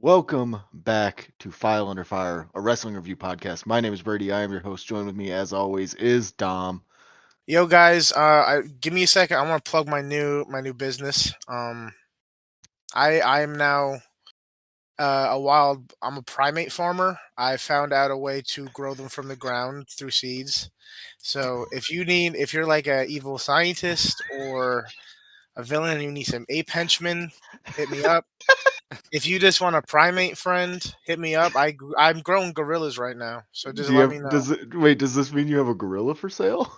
Welcome back to File Under Fire, a wrestling review podcast. My name is Brady. I am your host. Join with me, as always, is Dom. Yo guys, give me a second. I want to plug my new business. I'm now I'm a primate farmer. I found out a way to grow them from the ground through seeds. So if you're like a evil scientist or a villain and you need some ape henchmen, hit me up. If you just want a primate friend, hit me up. I'm growing gorillas right now, so just Do you let me have? know. Does this mean you have a gorilla for sale?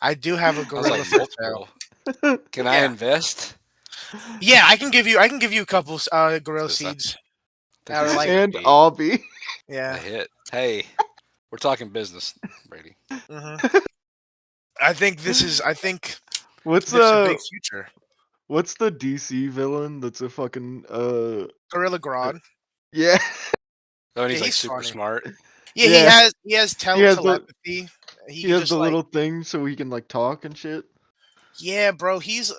I do have a Sounds gorilla like for sale. multiple. Can I Yeah, invest? yeah. I can give you a couple gorilla This, I seeds. think That are this is like, going to And be Obby. a yeah. hit. Hey, we're talking business, Brady. hmm I think What's there's a big future. what's the DC villain that's a fucking Gorilla Grodd. yeah. Oh, and Yeah, he's like he's super funny. smart. Yeah, he Yeah. has he has He has the telepathy. He he could has just the like, little thing so he can like talk and shit. yeah, bro. He's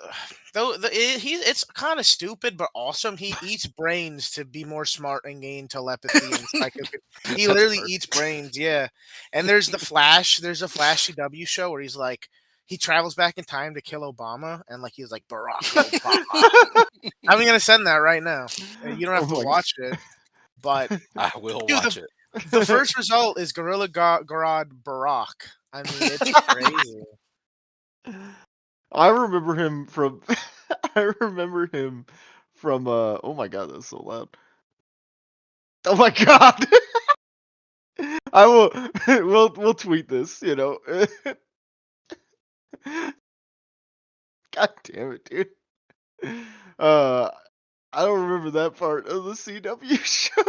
though he's it's kind of stupid but awesome. He eats brains to be more smart and gain telepathy and psychic. He That's literally perfect. eats brains. Yeah, and there's the Flash. There's a Flash CW show where he's like. He travels back in time to kill Obama, and like he's like Barack Obama. I'm gonna send that right now. You don't Oh have to my watch it, but I will dude, watch it. the first result is Gorilla Barack. I mean, it's crazy. I remember him from I remember him from oh my god, that's so loud. Oh my god. I will we'll tweet this. God damn it, dude. Uh I don't remember that part of the CW show.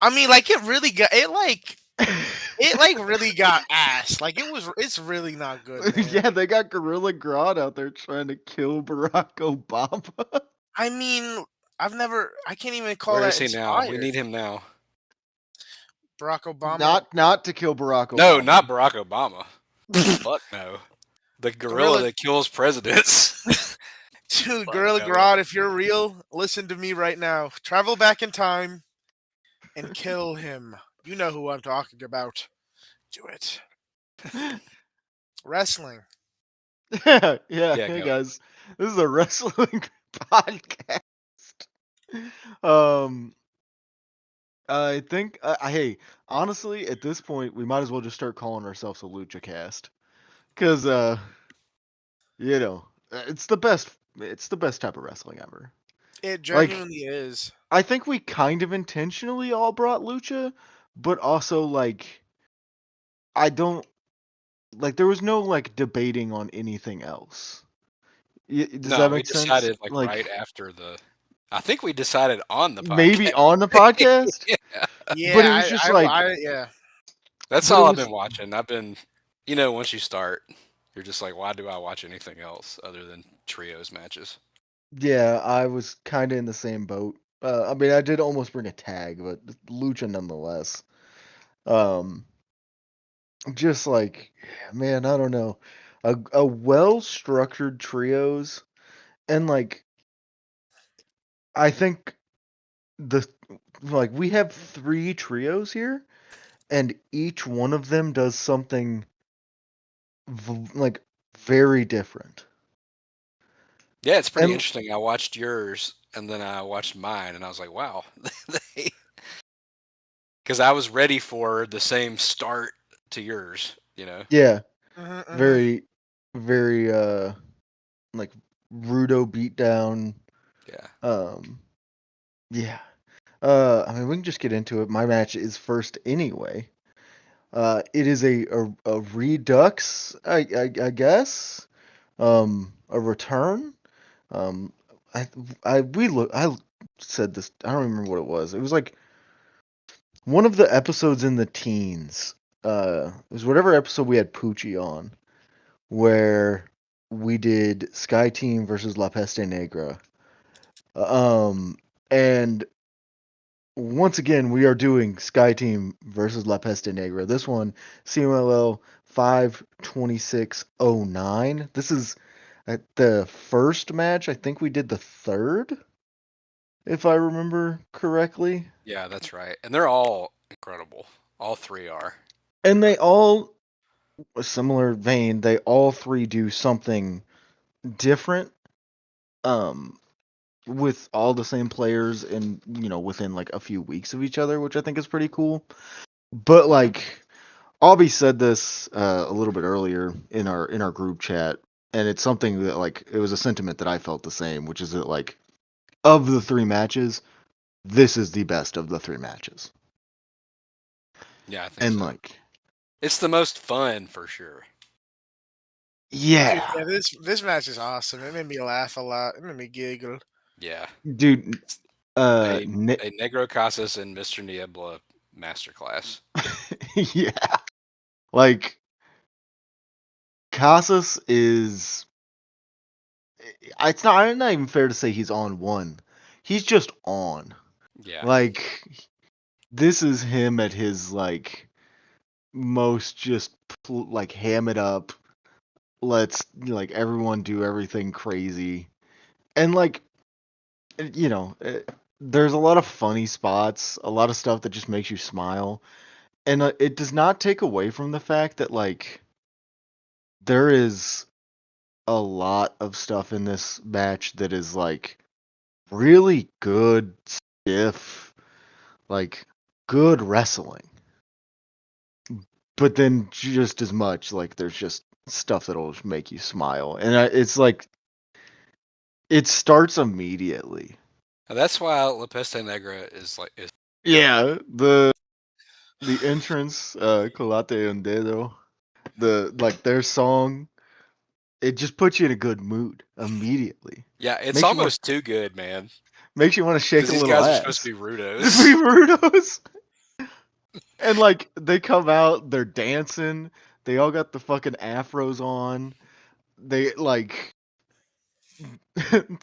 I mean, like it really got ass. Like it's really not good, man. Yeah, they got Gorilla Grodd out there trying to kill Barack Obama. I mean, I can't even call Where that is he now? We inspired. need him now. Barack Obama, Not to kill Barack No, Obama. not Barack Obama. Fuck no. The gorilla Gorilla, that kills presidents. dude, Fuck Gorilla no. Grodd, if you're real, listen to me right now. Travel back in time and kill him. You know who I'm talking about. Do it. Wrestling. Yeah, Yeah, hey go. guys. This is a wrestling podcast. Um I think, hey, honestly, at this point, we might as well just start calling ourselves a Lucha Cast, because, you know, it's the best type of wrestling ever. It Like, genuinely is. I think we kind of intentionally all brought Lucha, but also like, I don't like there was no like debating on anything else. Does that No, we make sense? decided like Like right after the. I think we decided on the podcast. maybe on the podcast, Yeah. but Yeah, it was just like, yeah. That's but it all I've was been watching. Once you start, you're just like, why do I watch anything else other than trios matches? Yeah, I was kind of in the same boat. I mean, I did almost bring a tag, but Lucha nonetheless. Um, just like, man, I don't know, a well structured trios, and like, I think the like we have three trios here, and each one of them does something like very different. Yeah, it's pretty And interesting. I watched yours and then I watched mine, and I was like, wow, because I was ready for the same start to yours. yeah, Mm-hmm. very, very like Rudo beatdown. Yeah. Um, yeah. I mean, we can just get into it. My match is first anyway. It is a redux, I guess. A return. Um, I said this. I don't remember what it was. It was like one of the episodes in the teens. It was whatever episode we had Poochie on, where we did Sky Team versus La Peste Negra. And once again, we are doing Sky Team versus La Peste Negra. This one, CMLL 52609. This is the first match. I think we did the third. if I remember correctly. Yeah, that's right. And they're all incredible. All three are. And they all, a similar vein, they all three do something different. Um, with all the same players and within like a few weeks of each other, which I think is pretty cool. But like Albie said this a little bit earlier in our group chat, and it's something that like it was a sentiment that I felt the same, which is that like of the three matches, this is the best of the three matches. Yeah, I think And so. like It's the most fun for sure. Dude, yeah, yeah, this match is awesome. It made me laugh a lot. It made me giggle. Yeah. dude, A Negro Casas and Mr. Niebla masterclass. yeah, like Casas is it's not even fair to say he's on one. He's just on. Yeah. Like this is him at his like most just like ham it up. Let's like everyone do everything crazy. And like there's a lot of funny spots, a lot of stuff that just makes you smile. And it does not take away from the fact that like there is a lot of stuff in this match that is like really good, stiff, like good wrestling. But then just as much, like there's just stuff that'll make you smile, and it's like it starts immediately. And that's why La Peste Negra is like is Yeah, the entrance, Colate un Dedo, like their song, it just puts you in a good mood immediately. yeah, it's Makes you want almost too good, man. makes you want to shake Because a these little guys are supposed to ass. be Just be rudos. weirdos. And like they come out, they're dancing. They all got the fucking afros on. They like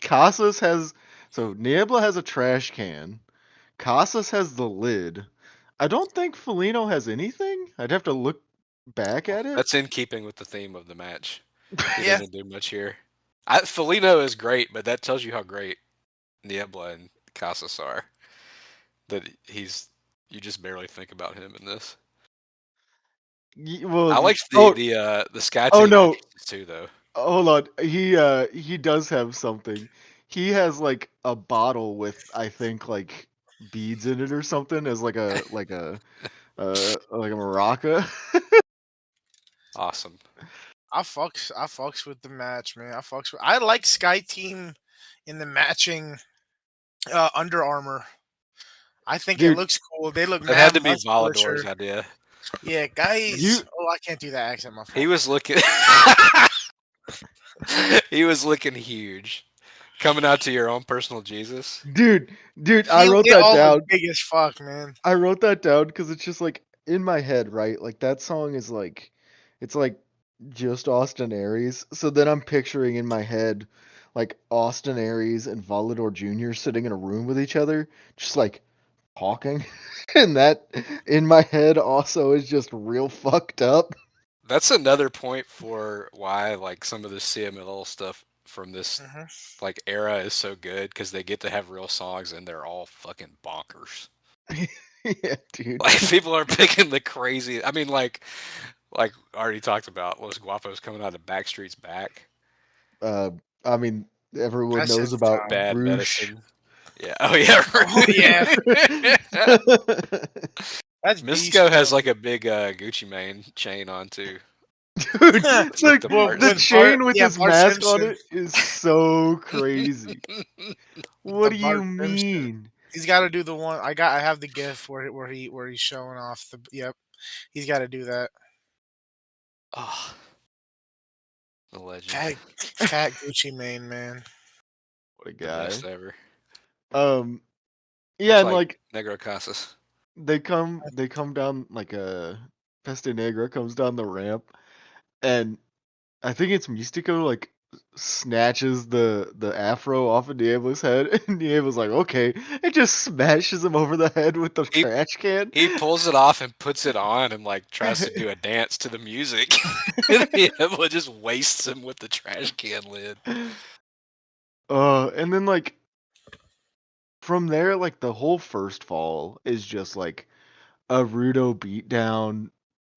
Casas has so Niebla has a trash can. Casas has the lid. I don't think Felino has anything. I'd have to look back at it. That's in keeping with the theme of the match. He Yeah, doesn't do much here. Felino is great, but that tells you how great Niebla and Casas are. That you just barely think about him in this. Well, I liked oh, the Sky oh Team no, entrances too, though. hold on. He does have something. He has like a bottle with I think like beads in it or something as like a maraca. Awesome. I fucks with the match, man. I like Sky Team in the matching Under Armour. I think it Dude, looks cool. They look That had mad to be muscular. Volador's idea. Yeah, guys. you Oh, I can't do that accent. My He fault. was looking. He was looking huge. Coming out to your own personal Jesus. dude, I wrote They that all look down. big as fuck, man. I wrote that down because it's just like in my head, right? Like that song is like, it's like just Austin Aries. So then I'm picturing in my head like Austin Aries and Volador Jr. sitting in a room with each other, just like talking. And that in my head also is just real fucked up. That's another point for why like some of the CMLL stuff from this Hmm. like era is so good because they get to have real songs and they're all fucking bonkers. Yeah, dude. Like people are picking the crazy. I mean, like already talked about Los Guapos coming out of Backstreet's Back. Uh, I mean, everyone That's knows his about time. Bad Rouge. Medicine. Yeah. Oh yeah. Oh yeah, that's beast Misco has mode. like a big Gucci Mane chain on too. Dude, It's like the Well, Bart the with Simpson. Bart, chain with yeah, his Bart mask on Simpson, it is so crazy. What the do you Bart Simpson. mean? He's got to do the one. I have the gif where he's showing off the. Yep, he's got to do that. Oh, the legend. Fat Gucci Mane, man. What a The best guy. ever. Um, yeah, Much and like like Negro Casas. they come down like a Peste Negra comes down the ramp, and I think it's Mystico like snatches the afro off of Diablo's head, and Diablo's like, okay, it just smashes him over the head with the He trash can. he pulls it off and puts it on and like tries to do a dance to the music. And Diablo just wastes him with the trash can lid. And then like from there, like the whole first fall is just like a Rudo beatdown,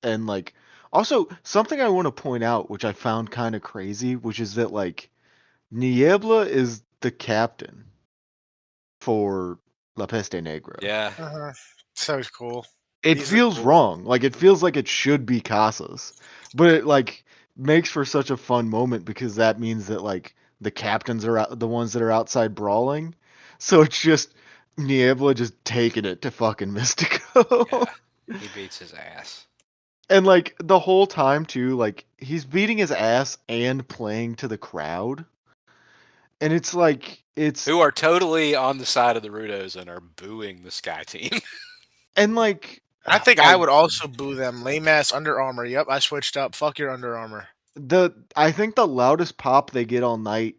and like also something I want to point out, which I found kind of crazy, which is that like Niebla is the captain for La Peste Negra. Yeah. So cool. It He's the feels coolest. wrong. Like it feels like it should be Casas, but it like makes for such a fun moment because that means that like the captains are the ones that are outside brawling. So it's just Niebla just taking it to fucking Mystico. Yeah. He beats his ass. And like the whole time too, like he's beating his ass and playing to the crowd. And it's like it's Who are totally on the side of the Rudos and are booing the Sky team. and like I think I would also boo them. Lame ass Under Armour. Yep, I switched up. Fuck your Under Armour. I think the loudest pop they get all night,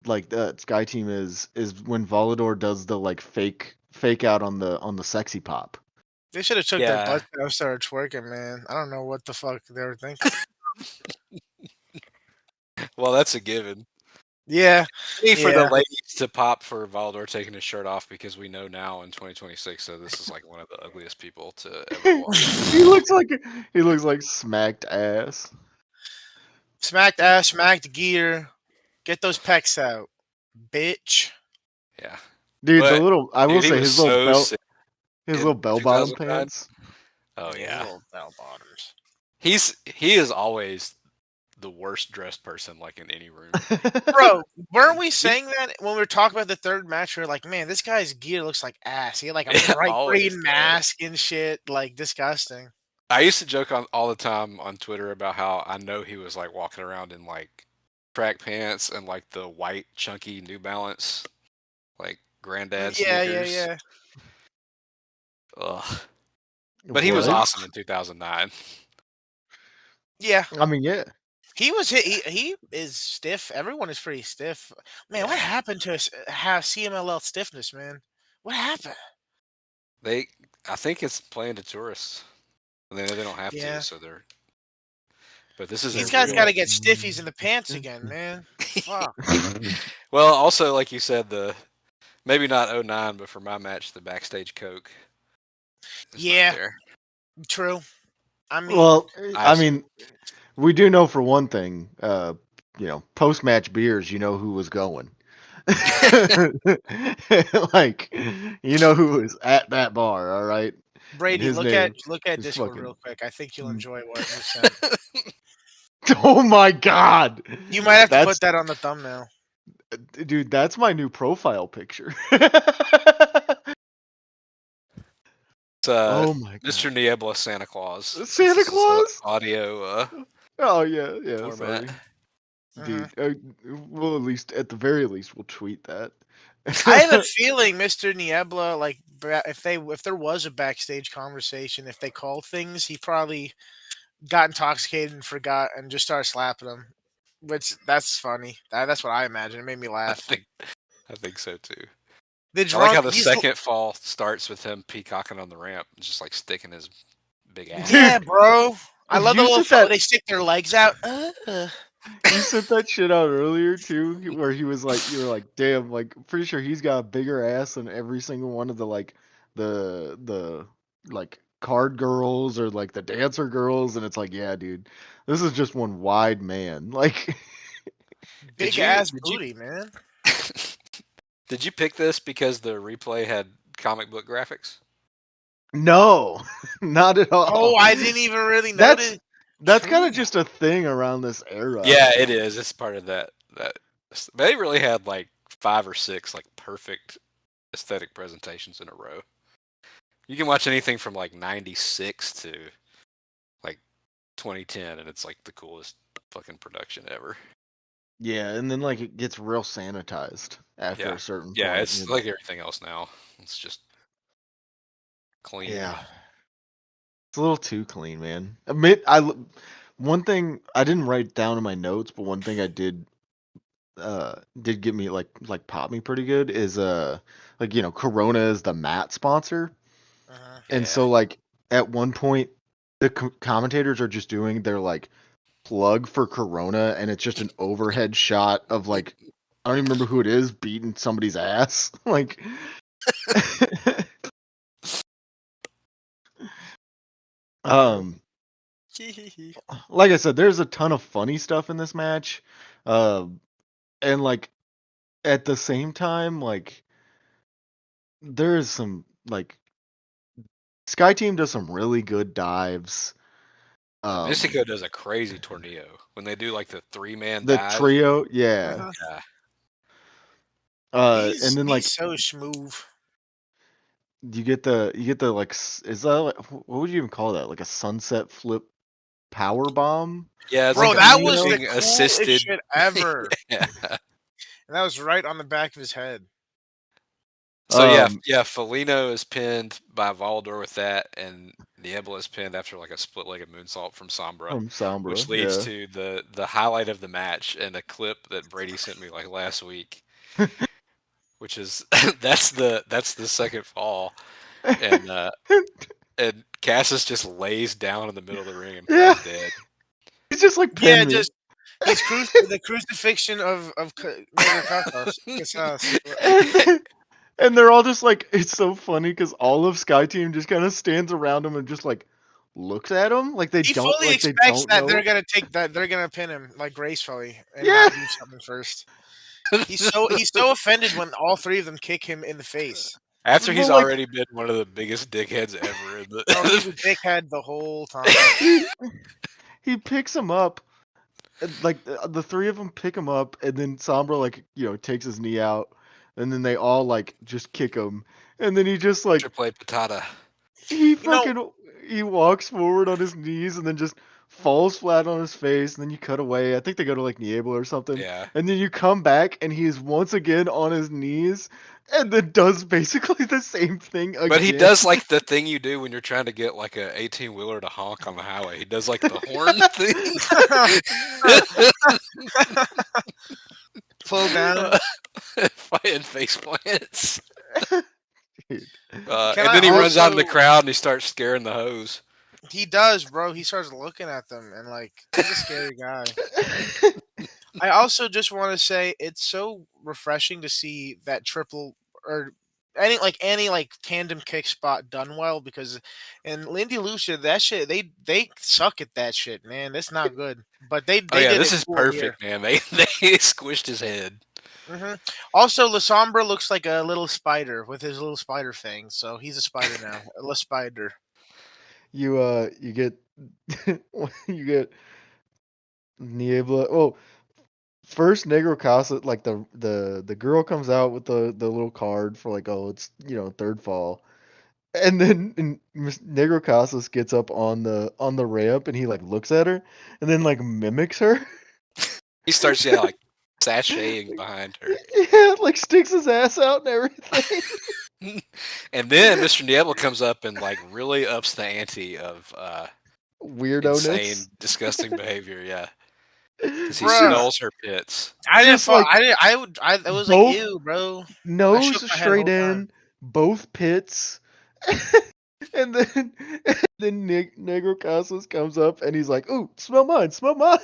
like the Sky Team is when Volador does the like fake out on the sexy pop. They should have took their Yeah. butts out and started twerking, man. I don't know what the fuck they were thinking. Well, that's a given. Yeah. For the ladies to pop for Volador taking his shirt off because we know now in 2026 that this is like one of the ugliest people to ever walk. He looks like smacked ass. Smacked ass, smacked gear. Get those pecs out, bitch. Yeah. Dude, But, the little I will he say was his little so belt sick his in little bell bottom 2009. pants. Oh yeah. Little bell bottoms. He is always the worst dressed person like in any room. Bro, weren't we saying that when we were talking about the third match? We were like, man, this guy's gear looks like ass. He had like a bright Always green does. mask and shit. Like, disgusting. I used to joke all the time on Twitter about how I know he was like walking around in like track pants and like the white chunky New Balance like granddad sneakers. Yeah. Ugh. But he was What? awesome in 2009. Yeah. I mean, yeah. He is stiff. Everyone is pretty stiff. Man, what happened to have CMLL stiffness, man? What happened? I think it's playing to tourists. They don't have to, so they're. But this is these guys got to get stiffies in the pants again, man. Fuck. Well, also like you said, maybe not 09, but for my match, the backstage coke. Yeah. True. I mean, well, I mean, we do know for one thing, post match beers, you know who was going. Like, you know who was at that bar, all right? Brady, his look name at is Discord fucking- real quick. I think you'll enjoy what you sent. Oh my god. You might have to put that on the thumbnail. Dude, that's my new profile picture. Oh my god. Mr. Niebla Santa Claus. Santa This is Claus? audio Oh yeah, format. sorry. Dude, we'll at the very least, we'll tweet that. I have a feeling Mr. Niebla, like, if there was a backstage conversation, if they called things, he probably got intoxicated and forgot and just started slapping them. Which that's funny. That's what I imagine. It made me laugh. I think so too. The I drunk, like how the second fall starts with him peacocking on the ramp, just like sticking his big ass. Yeah, bro. I love the You little said that- they stick their legs out. You sent that shit out earlier too, where he was like, you were like, damn, like, pretty sure he's got a bigger ass than every single one of the like the like card girls or like the dancer girls, and it's like, yeah, dude, this is just one wide man, like Big ass booty, man. Did you pick this because the replay had comic book graphics? No, not at all. Oh, I didn't even really notice. That's kind of just a thing around this era. Yeah, it is. It's part of that. They really had like 5 or 6 like perfect aesthetic presentations in a row. You can watch anything from like 96 to like 2010, and it's like the coolest fucking production ever. Yeah, and then like it gets real sanitized after a certain point. Yeah, it's like everything else now. It's just clean. Yeah. It's a little too clean, man. One thing I didn't write down in my notes, but one thing I did get me like pop me pretty good is Corona is the mat sponsor. And so like at one point the commentators are just doing their like plug for Corona, and it's just an overhead shot of like, I don't even remember who it is beating somebody's ass. Like, um, like I said, there's a ton of funny stuff in this match, and like at the same time, like there is some like Sky Team does some really good dives. Mystico does a crazy tornado when they do like the 3-man The dive. trio, yeah. Uh-huh. Yeah. And then He's like so smooth. you get the like is that like, what would you even call that? Like a sunset flip power bomb? Yeah, it's Bro, like a that was the flipping coolest assisted. shit ever. Yeah. And that was right on the back of his head. So yeah, Um, Felino is pinned by Volador with that, and Niebla is pinned after like a split-legged moonsault from Sombra, from which Sombra, leads yeah. to the highlight of the match and a clip that Brady sent me like last week, which is that's the second fall, and Cassius just lays down in the middle of the ring and Yeah, plays dead. he's just like Yeah, pin me. just he's the crucifixion of Negro Cosmos. And they're all just like, it's so funny because all of Sky Team just kind of stands around him and just like looks at him like He fully they expects don't that they're know. gonna they're gonna pin him like gracefully and Yeah, not do something first. He's so offended when all three of them kick him in the face. After he's but like already been one of the biggest dickheads ever in the. No, he's a dickhead the whole time. he he picks him up, and, like the three of them pick him up, and then Sombra like takes his knee out, and then they all like just kick him, and then he just like Triple A patata. he You know, fucking he walks forward on his knees and then just falls flat on his face, and then you cut away. I think they go to like Niebla or something, Yeah. and then you come back and he is once again on his knees, and then does basically the same thing again. But he does like the thing you do when you're trying to get like a 18-wheeler to honk on the highway. He does like the horn thing. slow down. Fighting face plants. Dude. Can And I then he runs out in the also? crowd and he starts scaring the hose. He does, bro. He starts looking at them and like he's a scary guy. I also just want to say it's so refreshing to see that triple or any like tandem kick spot done well because in Lindy Lucia that shit they suck at that shit, man. That's not good. But they Oh yeah, did this it is cool here. perfect, man. They squished his head. hmm Also, Lasombra looks like a little spider with his little spider fangs, so he's a spider now. A spider. You get you get Niebla. Oh, first Negro Casa, like the girl comes out with the little card for like, oh, it's third fall. And then Negro Casas gets up on the ramp and he like looks at her and then like mimics her. He starts like sashaying behind her. Yeah, like sticks his ass out and everything. And then Mr. Niebla comes up and like really ups the ante of Weirdo-ness. insane, disgusting behavior. Yeah, because he Bruh. smells her pits. I didn't Just fall. like I didn't. I would. I was like, both ew, bro. I nose shook my head the straight whole time. in, both pits. And then Negro Casas comes up and he's like, "Ooh, smell mine, smell mine."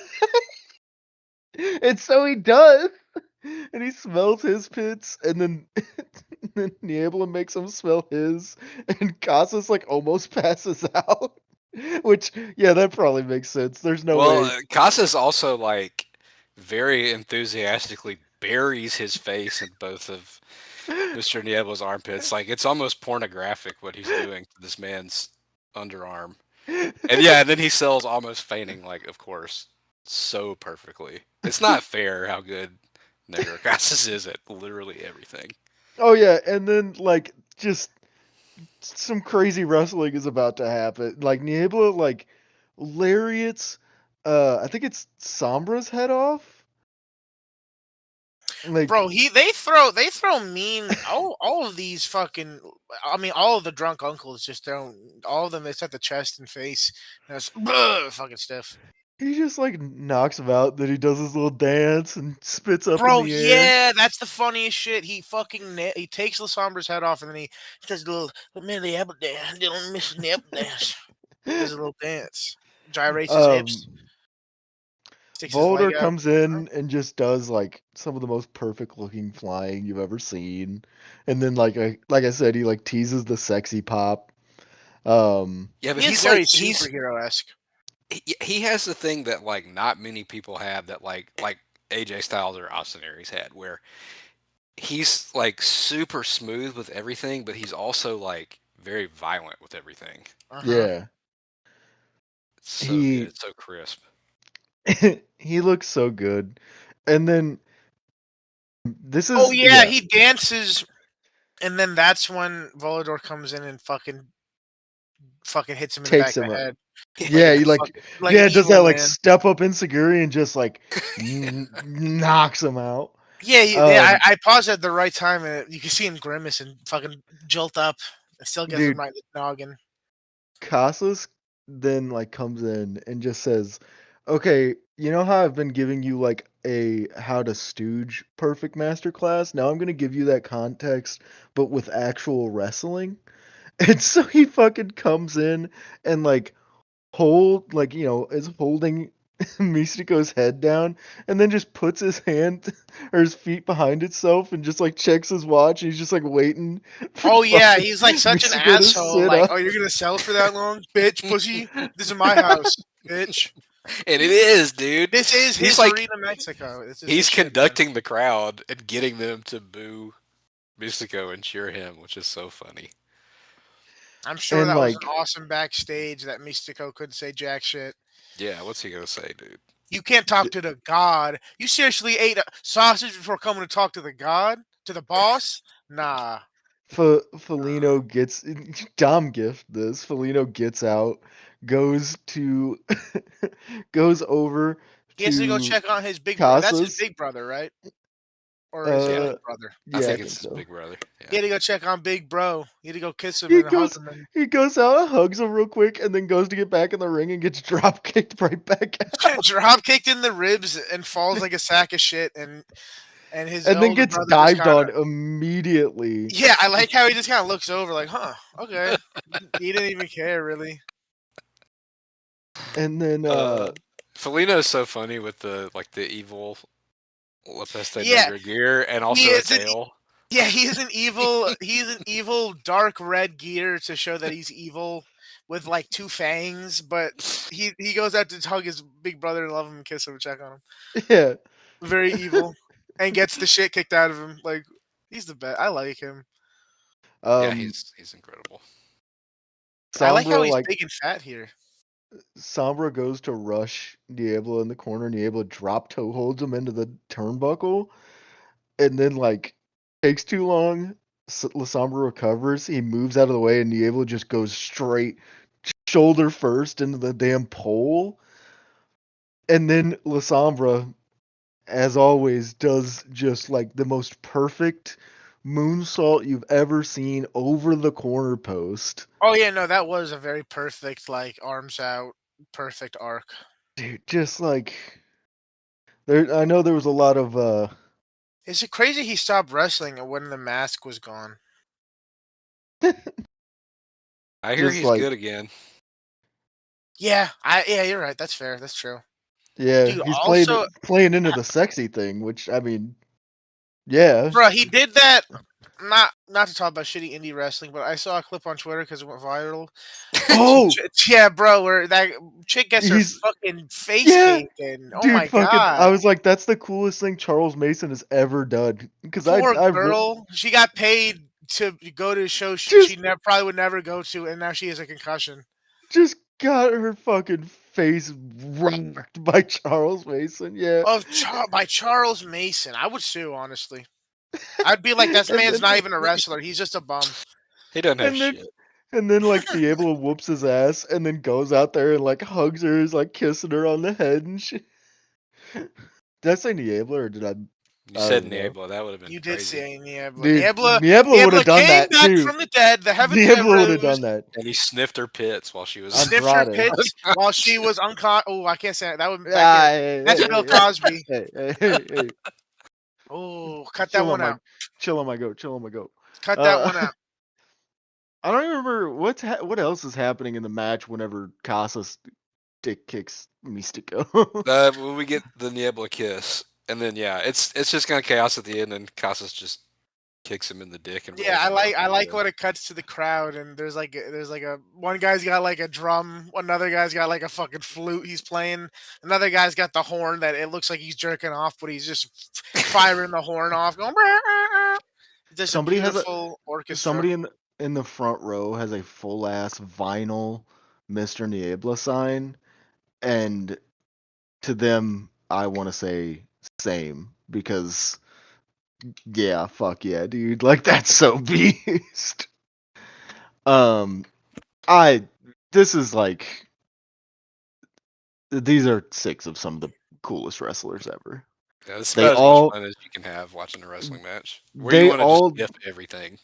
And so he does. And he smells his pits, and then Niebla makes him smell his, and Casas like almost passes out. Which, yeah, that probably makes sense. There's no Well, way. Casas also like very enthusiastically buries his face in both of Mr. Niebla's armpits. Like it's almost pornographic what he's doing to this man's underarm. And yeah, and then he sells almost fainting, like of course, so perfectly. It's not fair how good Negro Casas is at literally everything. Oh yeah, and then like just some crazy wrestling is about to happen. Like Niebla like lariats I think it's Sombra's head off. Like Bro, they throw mean all of these fucking I mean all of the drunk uncles just throw all of them they set the chest and face and it's fucking stiff. he just like knocks him out, then he does his little dance and spits up in Bro, the air. yeah, that's the funniest shit. He fucking he takes Lasombra's head off and then he does a little man the apple dance, don't miss the apple dance. Does a little dance. Gyrates his hips. Um Sticks his leg Voldor out. comes in and just does like some of the most perfect looking flying you've ever seen, and then like I said, he like teases the sexy pop. Yeah, but He is he's very like superhero esque. he has the thing that like not many people have that like AJ Styles or Austin Aries had, where he's like super smooth with everything, but he's also like very violent with everything. Yeah, It's so good. he It's so crisp. he looks so good, and then this Oh is yeah, yeah he dances, and then that's when Volador comes in and fucking hits him in the back takes of him the out. head, like Yeah, a he like fucking like an yeah does evil that like man. step up insecurity and just like knocks him out. Yeah, Um, I paused at the right time, and you can see him grimace and fucking jolt up. It still gets him dude, right in the noggin. Casas then like comes in and just says, "Okay, you know how I've been giving you like a how to stooge perfect masterclass? Now I'm gonna give you that context, but with actual wrestling." And so he fucking comes in and like is holding Mystico's head down, and then just puts his hand or his feet behind itself and just like checks his watch. And he's just like waiting for Oh yeah, fucking he's like such an Mystico to asshole. sit Like, up. oh, you're gonna sell for that long, bitch, pussy. This is my house, bitch. And it is, dude. This is He's his like arena, Mexico. This is his he's shit, man. conducting the crowd and getting them to boo Mystico and cheer him, which is so funny. I'm sure And that was an like, awesome backstage that Mystico couldn't say jack shit. Yeah, what's he gonna say, dude? You can't talk to the god. You seriously ate a sausage before coming to talk to the god? To the boss? Nah. Felino gets Dom gift this. Felino gets out, goes to goes over He has to go to check on his big brother. That's his Casas. big brother, right? Or is it Yeah, little Uh, brother? I yeah, I think think it's his so. big brother. He Yeah. had to go check on big bro. He had to go kiss him He and hug goes him. And he goes out, hugs him real quick, and then goes to get back in the ring and gets drop kicked right back out, drop kicked in the ribs and falls like a sack of shit. And his and then older gets brother just dived kind on of. immediately. Yeah, I like how he just kind of looks over, like, huh, okay. He didn't even care, really. And then Felino's so funny with the evil La Peste Yeah, Negra gear and he also a is an tail. yeah, he's an evil. He's an evil dark red gear to show that he's evil with like two fangs. But he goes out to hug his big brother and love him and kiss him and check on him. yeah, Very evil, and gets the shit kicked out of him. Like he's the best. I like him. Yeah, um, he's incredible. I like how Sombra he's like big and fat here. Sombra goes to rush Diablo in the corner, and Diablo drop toe holds him into the turnbuckle, and then like takes too long. Sombra recovers. He moves out of the way, and Diablo just goes straight shoulder first into the damn pole. And then Lasombra, as always, does just like the most perfect moonsault you've ever seen over the corner post. Oh yeah, no, that was a very perfect like arms out, perfect arc. Dude, just like there I know there was a lot of Is it crazy he stopped wrestling when the mask was gone? I hear just he's like good again. Yeah, you're right. That's fair. That's true. yeah, Dude, he's also, playing into the sexy thing, which I mean, yeah. bro, he did that. Not to talk about shitty indie wrestling, but I saw a clip on Twitter because it went viral. Oh, Yeah, bro, where that chick gets her he's fucking face yeah, caved in. Oh dude, my fucking I god, was like that's the coolest thing Charles Mason has ever done because poor I girl. She got paid to go to a show she just probably would never go to, and now she has a concussion. just got her fucking face rocked by Charles Mason. Yeah. By Charles Mason. I would sue, honestly. I'd be like, this and man's then not even a wrestler. He's just a bum. He doesn't have and then shit. and then like Diablo whoops his ass and then goes out there and like hugs her, is like kissing her on the head and shit. Did I say Diablo or did I? You I said don't know. Niebla, that would have been You did crazy. say Niebla. Dude, Niebla would Niebla have done came that back too. from the dead. The heavens had Niebla would have rose. done that. And he sniffed her pits while she was. Sniffed her Andrade. pits while she was unconscious. Oh, I can't say that. Ah, hey, That's hey, Bill hey, Cosby. hey. Oh, cut that Chill on one my, out. chill on my goat, chill on my goat. Cut that Uh, one out. I don't even remember what else is happening in the match whenever Casas dick kicks Mystico. When we get the Niebla kiss, and then it's just kind of chaos at the end, and Casas just kicks him in the dick and Yeah, rolls him up. I like when it cuts to the crowd and there's like a one guy's got like a drum, another guy's got like a fucking flute he's playing, another guy's got the horn that it looks like he's jerking off, but he's just firing the horn off, going. It's just a somebody has a beautiful orchestra. somebody in the front row has a full ass vinyl Mr. Niebla sign, and to them I want to say same because yeah, fuck yeah, dude, like that's so beast. Um, I this is like these are 6 of some of the coolest wrestlers ever. Yeah, it's They about as much all fun as you can have watching a wrestling match, where you they want to just all gift everything.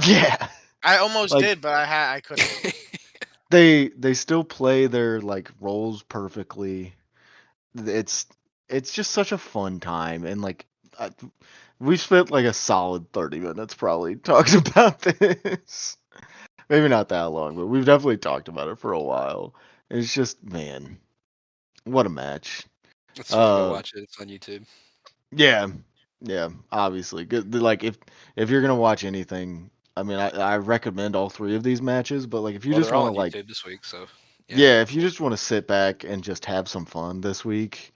yeah, I almost like did, but I couldn't. they still play their like roles perfectly. It's it's just such a fun time, and like we spent like a solid 30 minutes probably talking about this. Maybe not that long, but we've definitely talked about it for a while. It's just, man, what a match. It's fun. Go watch it. It's on YouTube. Yeah, yeah, obviously. Good. Like if you're gonna watch anything, I mean, I recommend all 3 of these matches, but like if you Well, just they're all want to on like, YouTube this week, so yeah, go if you for it. just want to sit back and just have some fun this week,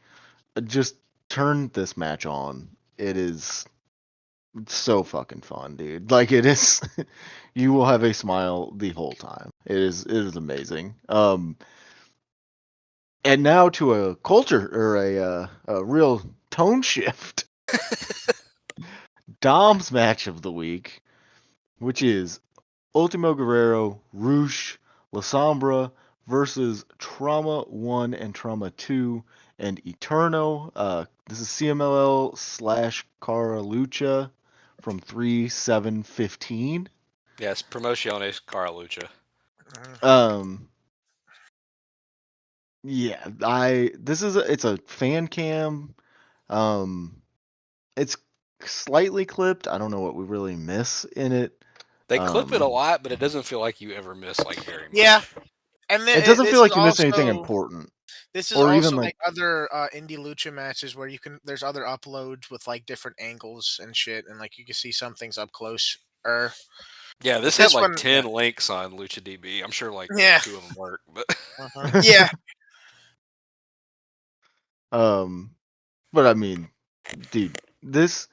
just turn this match on. It is so fucking fun, dude. Like it is, you will have a smile the whole time. It is amazing. And now to a culture or a real tone shift. Dom's match of the week, which is Ultimo Guerrero, Roosh, La Sombra versus Trauma 1 and Trauma 2 and Eterno. This is CMLL slash Cara Lucha from 3/7/15. Yes, Promociones Cara Lucha. Um, yeah, it's a fan cam. Um, it's slightly clipped. I don't know what we really miss in it. They clip it a lot, but it doesn't feel like you ever miss like very much. Yeah, and It then doesn't feel like you miss anything important. this is Or even also like like other indie lucha matches where there's other uploads with like different angles and shit, and like you can see some things up close. Yeah, this had This like one, 10 links on LuchaDB. I'm sure like yeah, 2 of them work, but yeah. but I mean, dude, this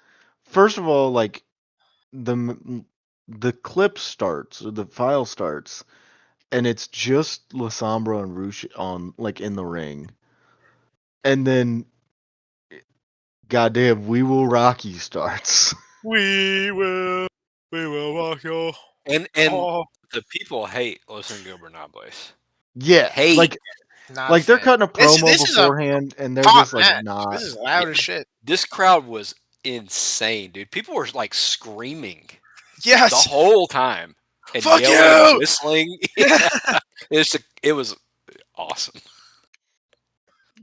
first of all, like the clip starts or the file starts, and it's just La Sombra and Roosh on like in the ring, and then goddamn, We Will Rock You starts. we will rock you. and Oh, the people hate Los Ingobernables. Yeah, Hate. not a like they're fan. cutting a promo This is a beforehand, and they're hot just like match. not. This is loud as shit. This crowd was insane, dude. People were like screaming the Yes, whole time and fuck yelling and you. whistling. It was awesome.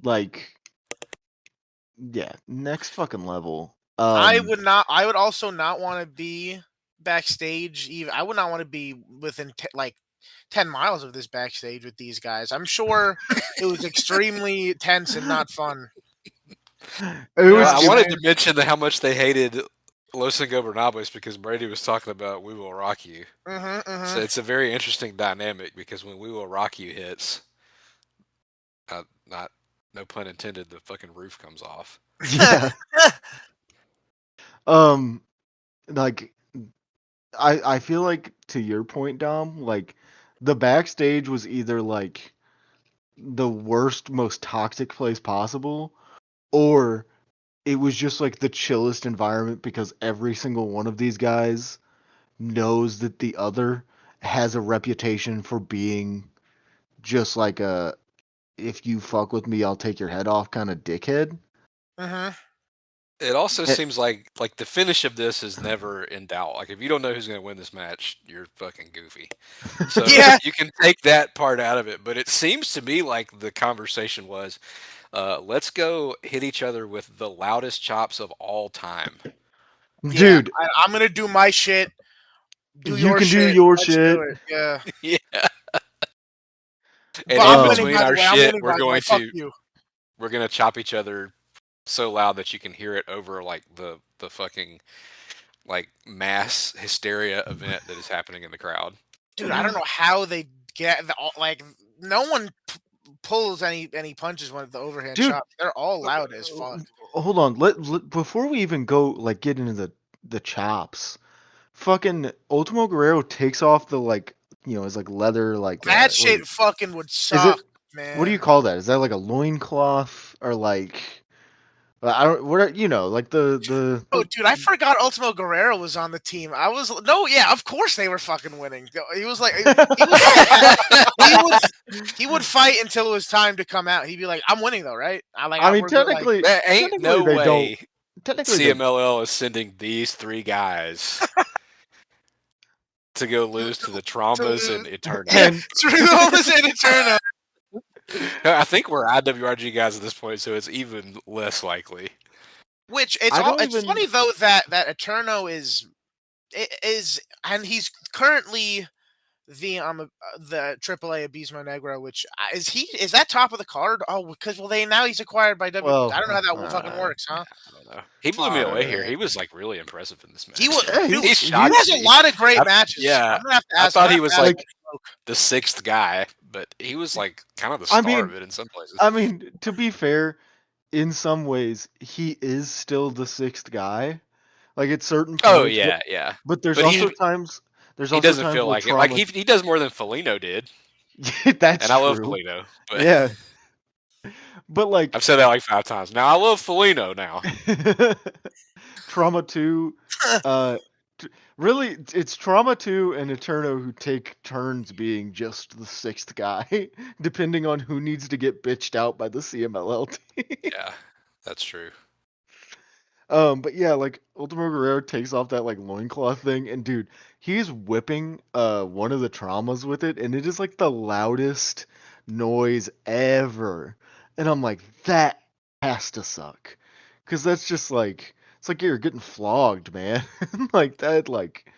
Like, yeah, next fucking level. I would not. I would also not want to be backstage. Even I would not want to be within like 10 miles of this backstage with these guys. I'm sure it was extremely tense and not fun. It You know was what I I'm wanted saying? to mention how much they hated Los Ingobernables because Brady was talking about "We Will Rock You." So it's a very interesting dynamic because when "We Will Rock You" hits, not no pun intended, the fucking roof comes off. yeah. Um, like I feel like to your point, Dom, like the backstage was either like the worst, most toxic place possible, or it was just like the chillest environment because every single one of these guys knows that the other has a reputation for being just like a if you fuck with me, I'll take your head off kind of dickhead. It also Eh, seems like the finish of this is never in doubt. Like if you don't know who's going to win this match, you're fucking goofy. So Yeah. you can take that part out of it, but it seems to me like the conversation was, let's go hit each other with the loudest chops of all time. Yeah. Dude, I'm gonna do my shit. Do you your can do shit. your Let's do shit. it. Yeah. Yeah, And But in I'm winning, between by the our way. I'm shit, winning, by the way. Fuck you. we're gonna chop each other so loud that you can hear it over like the fucking like mass hysteria event that is happening in the crowd. Dude, I don't know how they get like no one pulls any punches when the overhand Dude, chop. They're all loud as fuck. Hold on, before we even go like get into the chops, fucking Ultimo Guerrero takes off the like his like leather like That what shit fucking would is it? suck, What do you man. call that? Is that like a loincloth or like I don't what are, like Oh, dude, I forgot Ultimo Guerrero was on the team. Yeah, of course they were fucking winning. He was like, he would fight until it was time to come out. He'd be like, "I'm winning though, right?" I mean There ain't no they don't way technically CMLL is sending these three guys to go lose to the traumas and Eterno. and Traumas and Eterno. I think we're IWRG guys at this point, so it's even less likely. Which it's funny though that Eterno is and he's currently the AAA Abismo Negro, which is that top of the card? Oh, because now he's acquired by I don't know how that fucking works, huh? I don't know. He blew me away here. He was like really impressive in this match. He was. Yeah, He has a lot of great matches. Yeah, I'm gonna have to ask. I thought he was like the sixth guy, but he was like kind of the star of it in some places. I mean, to be fair, in some ways, he is still the sixth guy. Like at certain points. Oh yeah, yeah. But there's also times. There's also he doesn't times feel like it. Like he does more than Felino did. That's and I love true. Felino. But Yeah. But like I've said that like 5 times. Now I love Felino now. Trauma 2, really, it's Trauma 2 and Eterno who take turns being just the sixth guy, depending on who needs to get bitched out by the CMLL team. Yeah, that's true. But yeah, like Ultimo Guerrero takes off that like loincloth thing, and dude, he's whipping one of the traumas with it, and it is like the loudest noise ever. And I'm like, that has to suck. Cause that's just like it's like you're getting flogged, man. Like that, like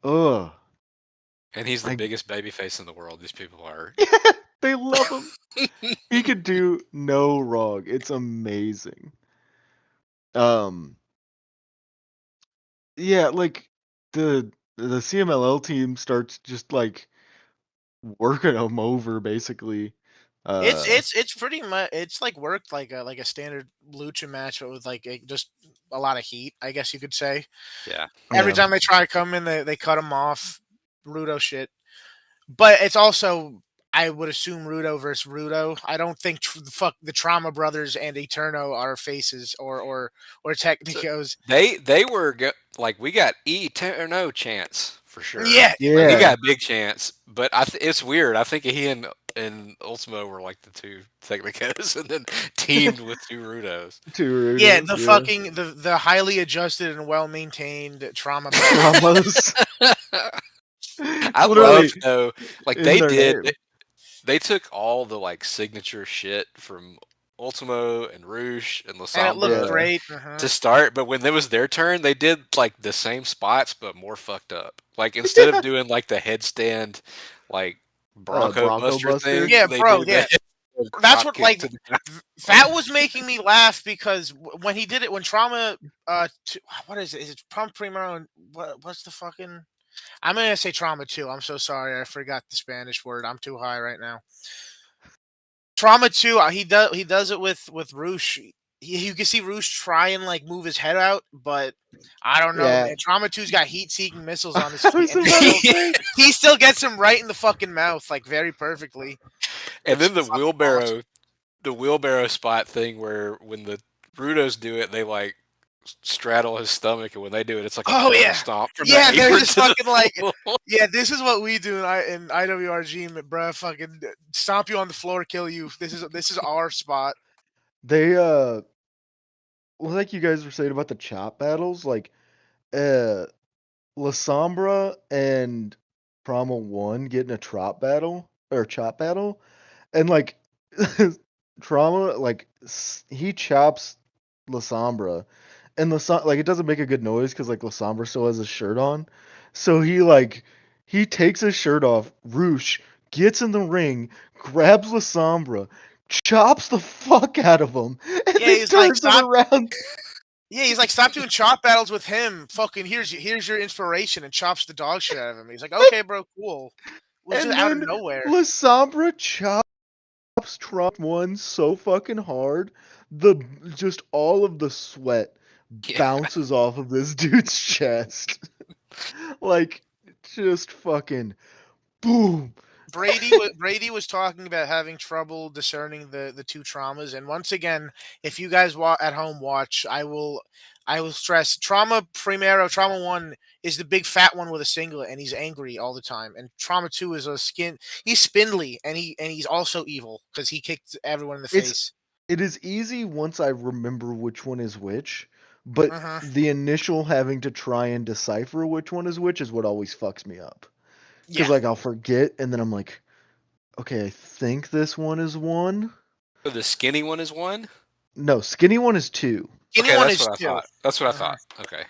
ugh. And he's the biggest babyface in the world. These people are. Yeah, they love him. He could do no wrong. It's amazing. Yeah, like the CMLL team starts just like working them over basically. It's pretty much like worked like a standard lucha match, but with like just a lot of heat, I guess you could say. Yeah. Every time they try to come in, they cut them off. Rudo shit. But it's also, I would assume, Rudo versus Rudo. I don't think the Trauma Brothers and Eterno are faces or Technicos. They were like, we got Eterno chance for sure. Yeah. He got a big chance, but it's weird. I think he and Ultimo were like the two Technicos, and then teamed with two Rudos. Yeah, fucking the highly adjusted and well maintained Trauma Brothers. I love though, like they took all the like signature shit from Ultimo and Rouge and La Sombra, and it looked great to start, but when it was their turn, they did like the same spots but more fucked up. Like instead of doing like the headstand, like Bronco Buster thing, yeah, bro, yeah. That's what like that was making me laugh because when he did it, when Trauma, what is it? Is it Trauma Primero and what's the fucking? I'm gonna say Trauma 2. I'm so sorry, I forgot the Spanish word. I'm too high right now. Trauma 2, he does it with Roosh. You can see Roosh try and like move his head out, but I don't know, man. Trauma 2's got heat-seeking missiles on his feet. And he still gets him right in the fucking mouth, like very perfectly. And then the wheelbarrow spot thing where when the Rudos do it, they like straddle his stomach, and when they do it, it's like a stomp. Yeah, they're just fucking like, yeah, this is what we do in IWRG, bruh. Fucking stomp you on the floor, kill you. This is our spot. They like you guys were saying about the chop battles, like La Sombra and Trauma 1 getting a chop battle, and like Trauma, like he chops La Sombra, and like it doesn't make a good noise because like La Sombra still has his shirt on, so he takes his shirt off. Roosh gets in the ring, grabs La Sombra, chops the fuck out of him, and Yeah, then he's like, turns it stop. around. Yeah, he's like, stop doing chop battles with him. Fucking here's your inspiration, and chops the dog shit out of him. He's like, okay, bro, cool. It was just And out of then nowhere. La Sombra chops Trump one so fucking hard, just all of the sweat Yeah. bounces off of this dude's chest. Like, just fucking boom. Brady was talking about having trouble discerning the two traumas, and once again, if you guys at home watch, I will stress trauma primero. Trauma 1 is the big fat one with a singlet, and he's angry all the time. And trauma 2 is he's spindly, and he's also evil because he kicked everyone in the It's face. it is easy once I remember which one is which, but Uh-huh. the initial having to try and decipher which one is which is what always fucks me up. Yeah, Because like I'll forget, and then I'm like, okay, I think this one is one. So the skinny one is 1? No, skinny one is 2. Okay, anyone that's is what I 2. thought. That's what I Uh-huh. thought. Okay.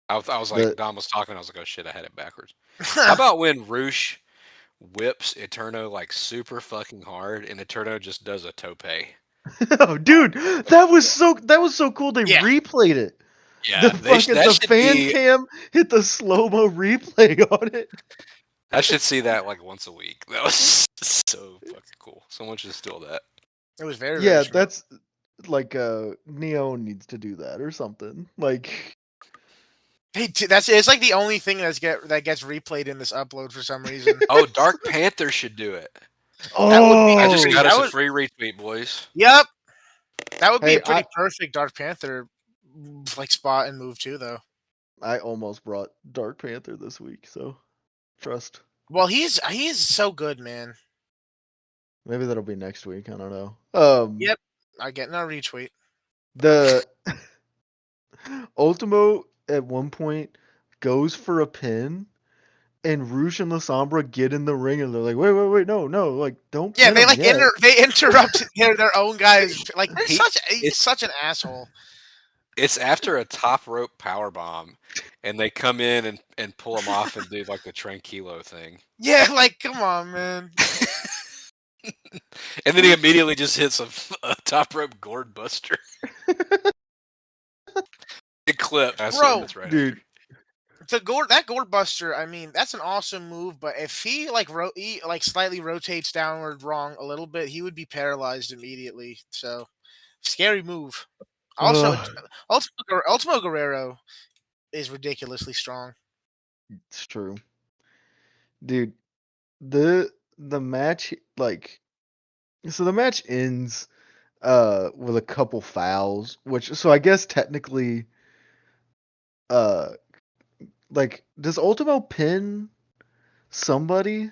I was like, The Dom was talking, I was like, oh shit, I had it backwards. How about when Roosh whips Eterno like super fucking hard and Eterno just does a tope? oh, dude, that was so cool. They Yeah. replayed it. Yeah, that The should fan be. cam hit the slow mo replay on it. I should see that like once a week. That was so fucking cool. Someone should steal that. It was very Yeah, strong. that's like Neo needs to do that or something. Like It's like the only thing that gets replayed in this upload for some reason. Oh, Dark Panther should do it. That would be I just pretty. got us That a would. free retweet, boys. Yep. That would be Hey, a pretty perfect Dark Panther like spot and move too, though. I almost brought Dark Panther this week, so trust. Well, he's so good, man. Maybe that'll be next week. I don't know. Yep. I get no retweet. The Ultimo at one point goes for a pin, and Roosh and La Sombra get in the ring, and they're like, wait, no, like don't Yeah, pin they him like yet. they interrupt their own guys. Like he's such an asshole. It's after a top rope power bomb, and they come in and pull him off and do like the tranquilo thing. Yeah, like come on, man. And then he immediately just hits a top rope gourd buster. Big clip. I assume Bro, it's right Dude, that gourd buster. I mean, that's an awesome move. But if he slightly rotates downward wrong a little bit, he would be paralyzed immediately. So scary move. Also, Ultimo Guerrero is ridiculously strong. it's true. Dude, the match the match ends with a couple fouls, so I guess technically uh does Ultimo pin somebody?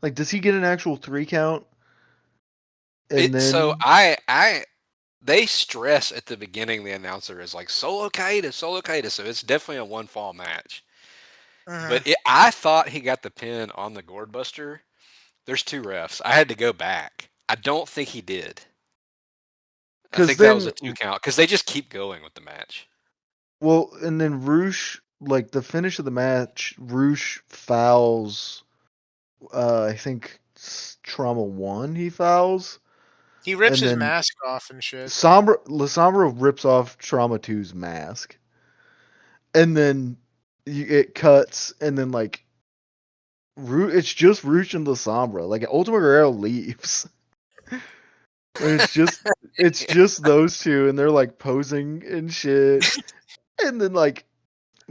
Like does he get an actual 3 count? And then So they stress at the beginning the announcer is like solo Kaida, so it's definitely a one fall match. But I thought he got the pin on the gourd buster. There's 2 refs. I had to go back. I don't think he did. I think that was a 2 count because they just keep going with the match. Well, and then Roosh, like the finish of the match, Roosh fouls. I think Trauma 1 he fouls. He rips And his then mask off and shit. La Sombra rips off Trauma 2's mask. And then it cuts, and then like it's just Roosh and La Sombra. Like Ultimo Guerrero leaves. And it's just those two, and they're like posing and shit. And then like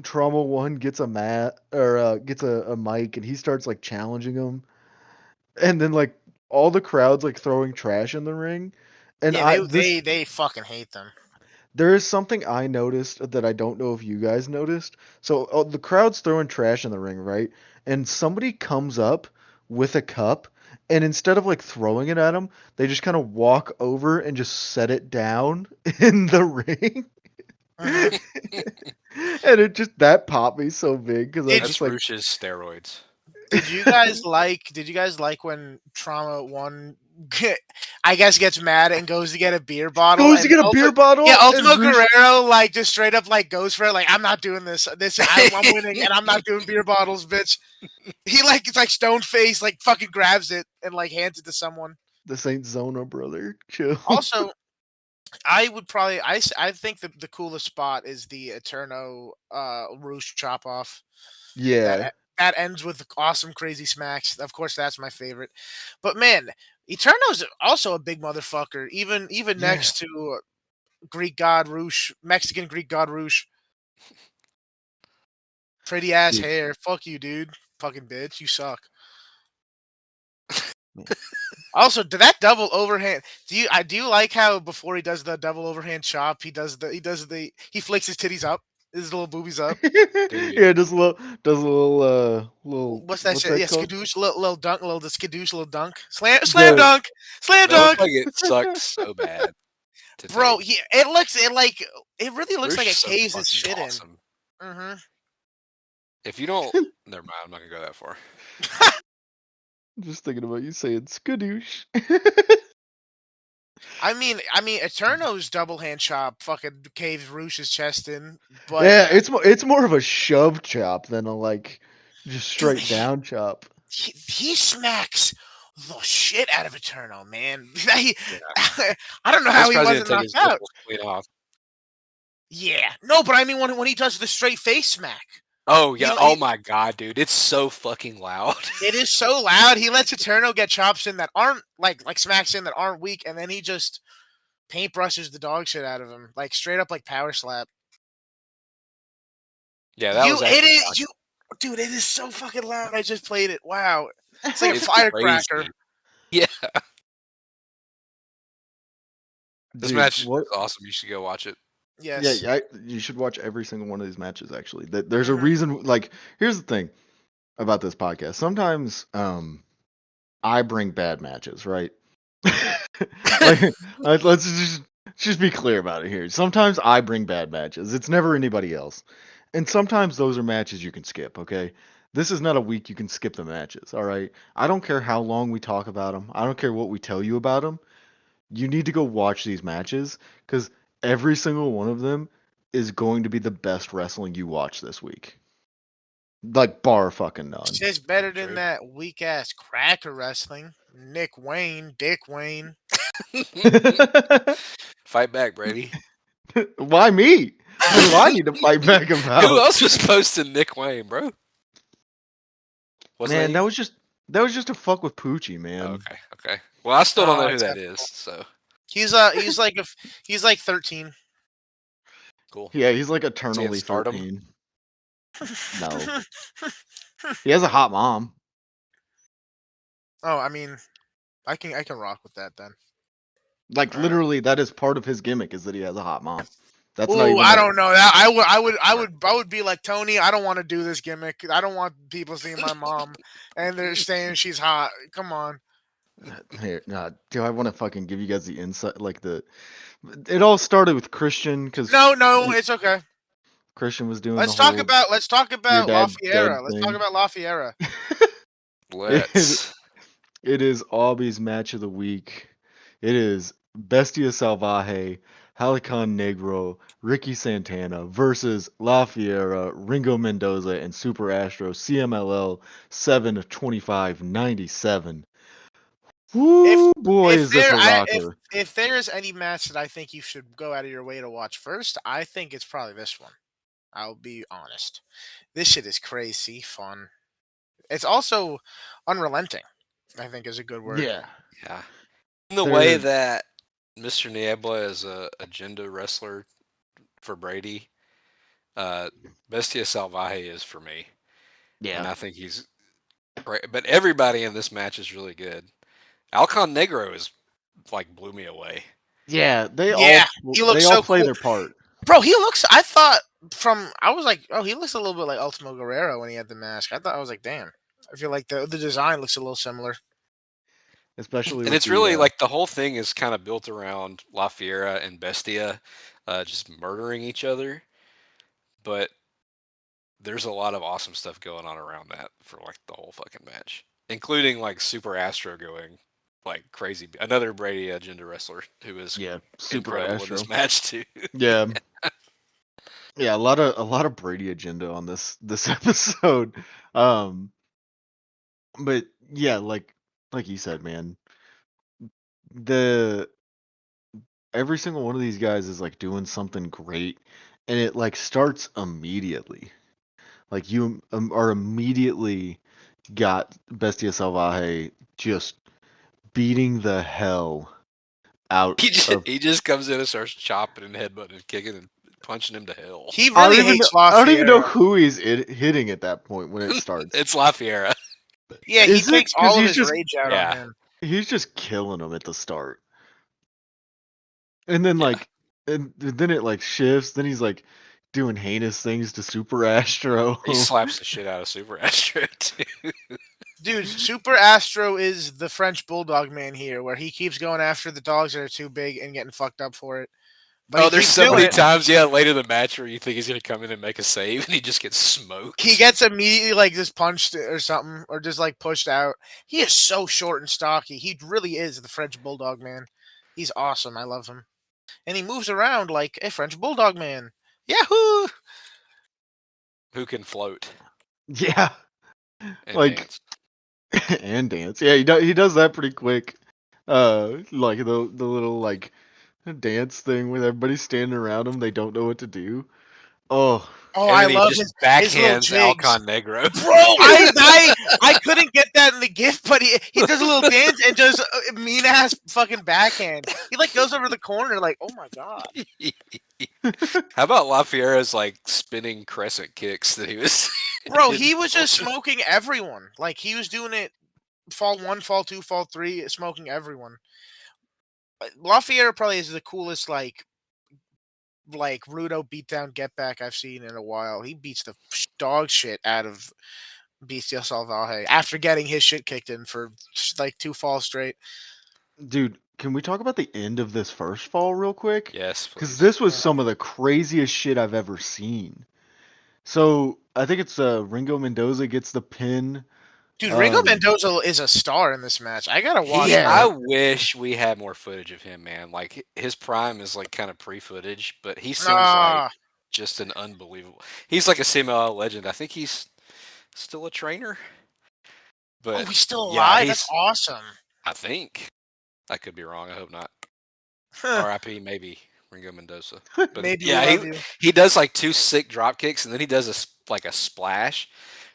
Trauma 1 gets a gets a mic, and he starts like challenging him. And then like all the crowd's like throwing trash in the ring. And Yeah, they fucking hate them. there is something I noticed that I don't know if you guys noticed. So the crowd's throwing trash in the ring, right? And somebody comes up with a cup, and instead of like throwing it at them, they just kind of walk over and just set it down in the ring. And that popped me so big because I was That's just like, Roosh's steroids. Did you guys like when Trauma 1 I guess gets mad and goes to get a beer bottle, Goes to and get a beer bottle, and Ultimo Roosh. Guerrero like just straight up like goes for it, like I'm not doing this. I'm winning, and I'm not doing beer bottles, bitch. He like it's like stone face, like fucking grabs it and like hands it to someone. This ain't Zona, brother. Chill. Also, I would probably I think the coolest spot is the Eterno Roosh chop off. Yeah. That ends with awesome crazy smacks. Of course, that's my favorite. But man, Eterno's also a big motherfucker. Even Yeah. next to Greek God Roosh, Mexican Greek God Roosh. Pretty ass Dude. hair. Fuck you, dude. Fucking bitch. You suck. Also, to that double overhand, do you like how before he does the double overhand chop, he flicks his titties up, his little boobies up. Yeah, does a little What's that what's shit? that Yeah, called? skadoosh, little dunk, little the skadoosh, little dunk, slam The dunk, slam That looked dunk. like it sucked so bad to Bro, tape. it really looks like Roosh is it so caves his fucking shit in. awesome. hmm If you don't, never mind. I'm not gonna go that far. just thinking about you saying skadoosh. I mean, Eterno's double hand chop fucking caves Roosh's chest in, but Yeah, Yeah, it's more of a shove chop than a like just dude, straight down chop. he smacks the shit out of Eterno, man. He- yeah. I don't know I'm how he surprised he didn't wasn't take knocked his out. nipples clean off. Yeah, no, but I mean when he does the straight face smack, Oh he, yeah. Oh he my god, dude, it's so fucking loud. it is so loud. He lets Eterno get chops in that aren't like smacks in that aren't weak, and then he just paintbrushes the dog shit out of him, like straight up like power slap. Yeah, that was It actually is shocking. you, dude. It is so fucking loud. I just played it. Wow, it's like a It's firecracker. crazy. Yeah, this Dude, match is what? awesome. You should go watch it. Yeah, Yes. you should watch every single one of these matches. Actually, there's a hmm reason. Like, here's the thing about this podcast. Sometimes, I bring bad matches, right? Like, let's just be clear about it here. Sometimes I bring bad matches. It's never anybody else. And sometimes those are matches you can skip, okay? This is not a week you can skip the matches, all right? I don't care how long we talk about them. I don't care what we tell you about them. You need to go watch these matches because every single one of them is going to be the best wrestling you watch this week. Like, bar fucking none. Shit's better than True. that weak ass cracker wrestling. Nick Wayne, Dick Wayne. Fight back, Brady. Why me? What do I need to fight back Who about? else was posting Nick Wayne, bro? Wasn't that Man, you? that was just to fuck with Poochie, Oh, man. okay, okay. Well, I still don't Oh, know who that is. acceptable. So He's like 13. cool. Yeah, he's like Is he in eternally Stardom? 13. No. He has a hot mom. Oh, I mean, I can rock with that then. Like All right. literally that is part of his gimmick is that he has a hot mom. That's not Ooh, even I a don't know that. Alright. I would be like Tony. I don't want to do this gimmick. I don't want people seeing my mom and they're saying she's hot. Come on. here. Do I want to fucking give you guys the insight like the it all started with Christian cuz No, it's okay. Christian was doing the whole Let's talk your about La dad dead Fiera. Let's talk thing. about La Fiera. It, Let's. it is Aubie's match of the week. It is Bestia Salvaje, Halicon Negro, Ricky Santana versus La Fiera, Ringo Mendoza, and Super Astro CMLL 7/25/97. If Woo, boy, if is this there a I rocker. if there is any match that I think you should go out of your way to watch first, I think it's probably this one. I'll be honest. This shit is crazy fun. It's also unrelenting, I think is a good word. Yeah. Yeah. In the way They're that Mr. Niebla is a agenda wrestler for Brady, uh, Bestia Salvaje is for me, and yeah. I think he's great. But everybody in this match is really good. Alcon Negro is like blew me away. Yeah, Yeah, he looks they all so play cool. their part. Bro, he looks I thought I was like, oh, he looks a little bit like Ultimo Guerrero when he had the mask. I was like, damn. I feel like the design looks a little similar. Especially And with it's really the like the whole thing is kind of built around La Fiera and Bestia just murdering each other. But there's a lot of awesome stuff going on around that for like the whole fucking match, including like Super Astro going like crazy. Another Brady agenda wrestler who is Super incredible Astro. in this match too. Yeah. Yeah, a lot of Brady agenda on this episode. But yeah, like you said, man, the every single one of these guys is like doing something great, and it like starts immediately. Like you are immediately got Bestia Salvaje just beating the hell out of. He just comes in and starts chopping and headbutting and kicking and punching him to hell. He really hates I don't even know LaFiera. who he's hitting at that point when it starts. It's LaFiera. Yeah, he Is it? takes Because all of his rage out on him. he's just killing him at the start, and then Yeah. and then it like shifts. Then he's like doing heinous things to Super Astro. He slaps the shit out of Super Astro too. Dude, Super Astro is the French Bulldog man here, where he keeps going after the dogs that are too big and getting fucked up for it. But he there's keeps so doing many it. times, later in the match where you think he's gonna come in and make a save, and he just gets smoked. He gets immediately like just punched or something, or just like pushed out. He is so short and stocky. He really is the French Bulldog man. He's awesome. I love him, and he moves around like a French Bulldog man. Yahoo! Who can float Yeah, and like dance. and dance. Yeah, he does that pretty quick. Like the little like dance thing with everybody standing around him. They don't know what to do. Oh, Oh, And I then he love just his little backhands jigs. Alcon Negro. Bro, I couldn't get that in the gift, but he does a little dance and does a mean ass fucking backhand. He like goes over the corner like, oh my god. How about LaFiera's like spinning crescent kicks that he was? Bro, he was just smoking everyone. Like he was doing it fall 1, fall 2, fall 3, smoking everyone. LaFiera probably is the coolest like Rudo beatdown get back I've seen in a while. He beats the dog shit out of Bestia Salvaje after getting his shit kicked in for like 2 falls straight. dude, can we talk about the end of this first fall real quick? Yes, Because please. this was some of the craziest shit I've ever seen. So I think it's Ringo Mendoza gets the pin. Dude, Ringo Mendoza is a star in this match. I gotta watch I it. wish we had more footage of him, man. Like his prime is like kind of pre-footage, but he seems like just an unbelievable. He's like a CMLL legend. I think he's still a trainer. But he's still alive? That's awesome. I think. I could be wrong. I hope not. R.I.P. Maybe Ringo Mendoza. But maybe he does like 2 sick drop kicks, and then he does a splash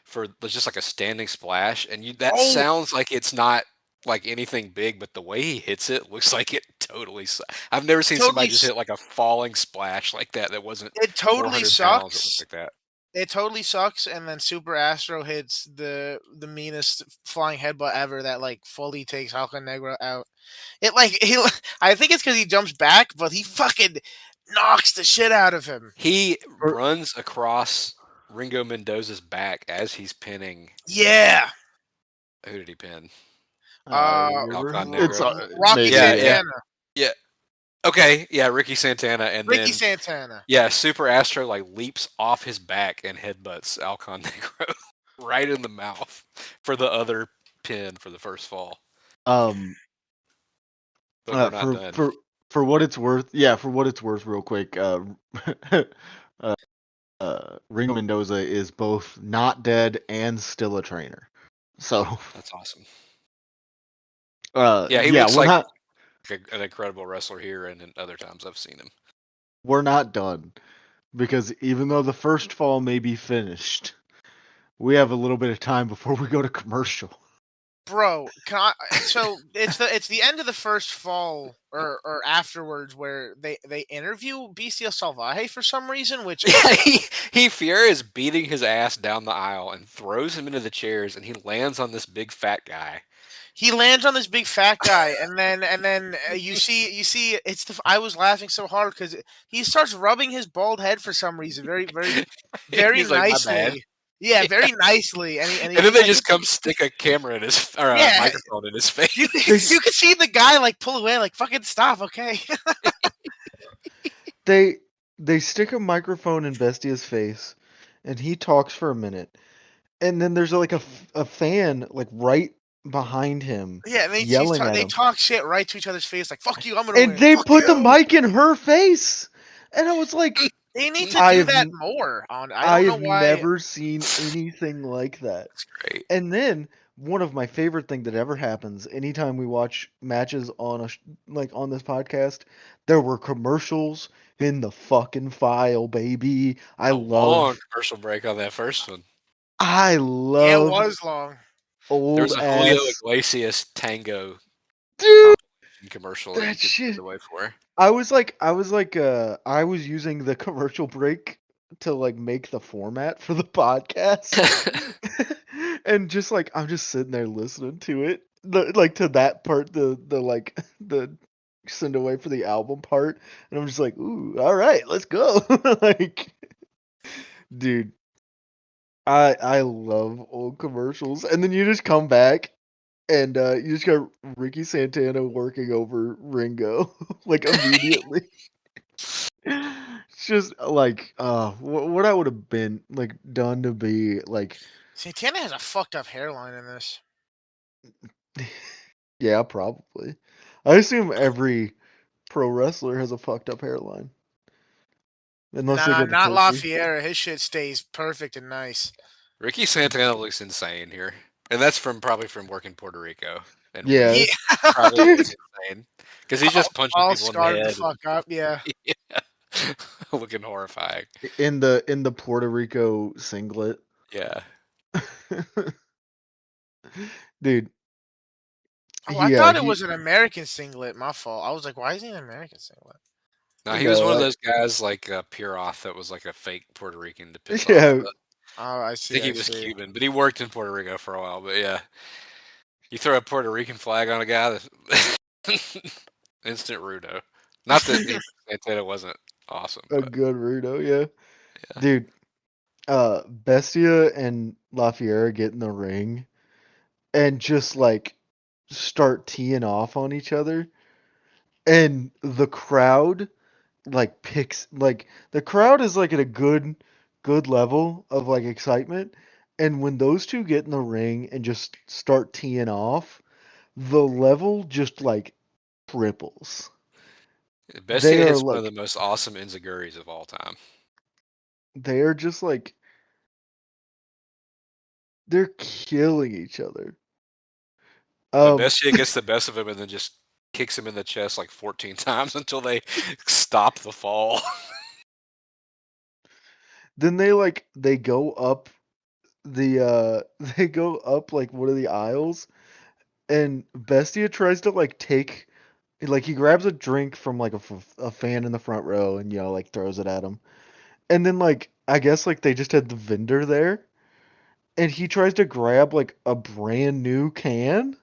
for just like a standing splash, and that sounds like it's not like anything big, but the way he hits it looks like it totally. I've never seen somebody just hit like a falling splash like that. That wasn't. It totally sucks. It like that. It totally sucks, and then Super Astro hits the meanest flying headbutt ever that like fully takes Alcon Negro out. I think it's because he jumps back, but he fucking knocks the shit out of him. He runs across Ringo Mendoza's back as he's pinning. Yeah. Who did he pin? Alcon Negro. It's Rocky Santana. Yeah. Okay, yeah, Ricky Santana, and Ricky Santana. Yeah, Super Astro like leaps off his back and headbutts Alcon Negro right in the mouth for the other pin for the first fall. But we're not done. For what it's worth, real quick, Ringo Mendoza is both not dead and still a trainer. So that's awesome. He looks like an incredible wrestler here, and in other times I've seen him. We're not done, because even though the first fall may be finished, we have a little bit of time before we go to commercial. Bro, so it's the end of the first fall or afterwards where they interview Bestia Salvaje for some reason, which Fiera is beating his ass down the aisle and throws him into the chairs, and he lands on this big fat guy. He lands on this big fat guy, and then you see I was laughing so hard because he starts rubbing his bald head for some reason, very nicely. Yeah, very nicely, and then they just come stick a camera in his a microphone in his face. You can see the guy like pull away, like fucking stop, okay. They stick a microphone in Bestia's face, and he talks for a minute, and then there's like a fan like right behind him, Yeah, and yelling at they him. talk shit right to each other's face, like "fuck you, I'm gonna And win." they Fuck put the you. mic in her face. And I was like, They need to I do have that more. I I don't know have why. never seen anything like that. It's great. And then one of my favorite thing that ever happens anytime we watch matches on like on this podcast, there were commercials in the fucking file, baby. A long commercial break on that first one. I Yeah, it love was long. There old was a Julio ass Iglesias tango dude. compilation commercial that you That could send shit. away for. I was using the commercial break to like make the format for the podcast. And just like I'm just sitting there listening to it. Like to that part, the like the send away for the album part, and I'm just like, ooh, all right, let's go. Like, dude, I love old commercials. And then you just come back and you just got Ricky Santana working over Ringo like immediately. It's just like what I would have been like done to be like Santana has a fucked up hairline in this. yeah, probably. I assume every pro wrestler has a fucked up hairline. Unless they Nah, go to not Turkey. Lafayette. His shit stays perfect and nice. Ricky Santana looks insane here, and that's probably from working in Puerto Rico and Yeah. weed. Yeah, Probably Dude, looks insane because he's just punching all people in the scarred the head fuck up. Yeah. and yeah, looking horrifying. in the Puerto Rico singlet. Yeah, Dude, Oh, I yeah, thought it he was an American singlet. My fault. I was like, why is he an American singlet? no, he was no, one of those guys like Pure Off that was like a fake Puerto Rican to piss off. yeah, Oh, I I see. think he I was see. Cuban, but he worked in Puerto Rico for a while. But yeah, you throw a Puerto Rican flag on a guy, instant rudo. Not that Santana wasn't awesome, a but good Rudo, yeah. yeah. Dude, Bestia and LaFiera get in the ring and just like start teeing off on each other, and the crowd like picks like the crowd is like at a good level of like excitement, and when those two get in the ring and just start teeing off, the level just like triples. They Bestia are hits one of the like most awesome enziguris of all time. they are just like they're killing each other. But Um Bestia gets the best of him and then just kicks him in the chest like 14 times until they stop the fall. then they go up the they go up like one of the aisles, and Bestia tries to like take like he grabs a drink from like a fan in the front row and like throws it at him. And then like I guess like they just had the vendor there, and he tries to grab like a brand new can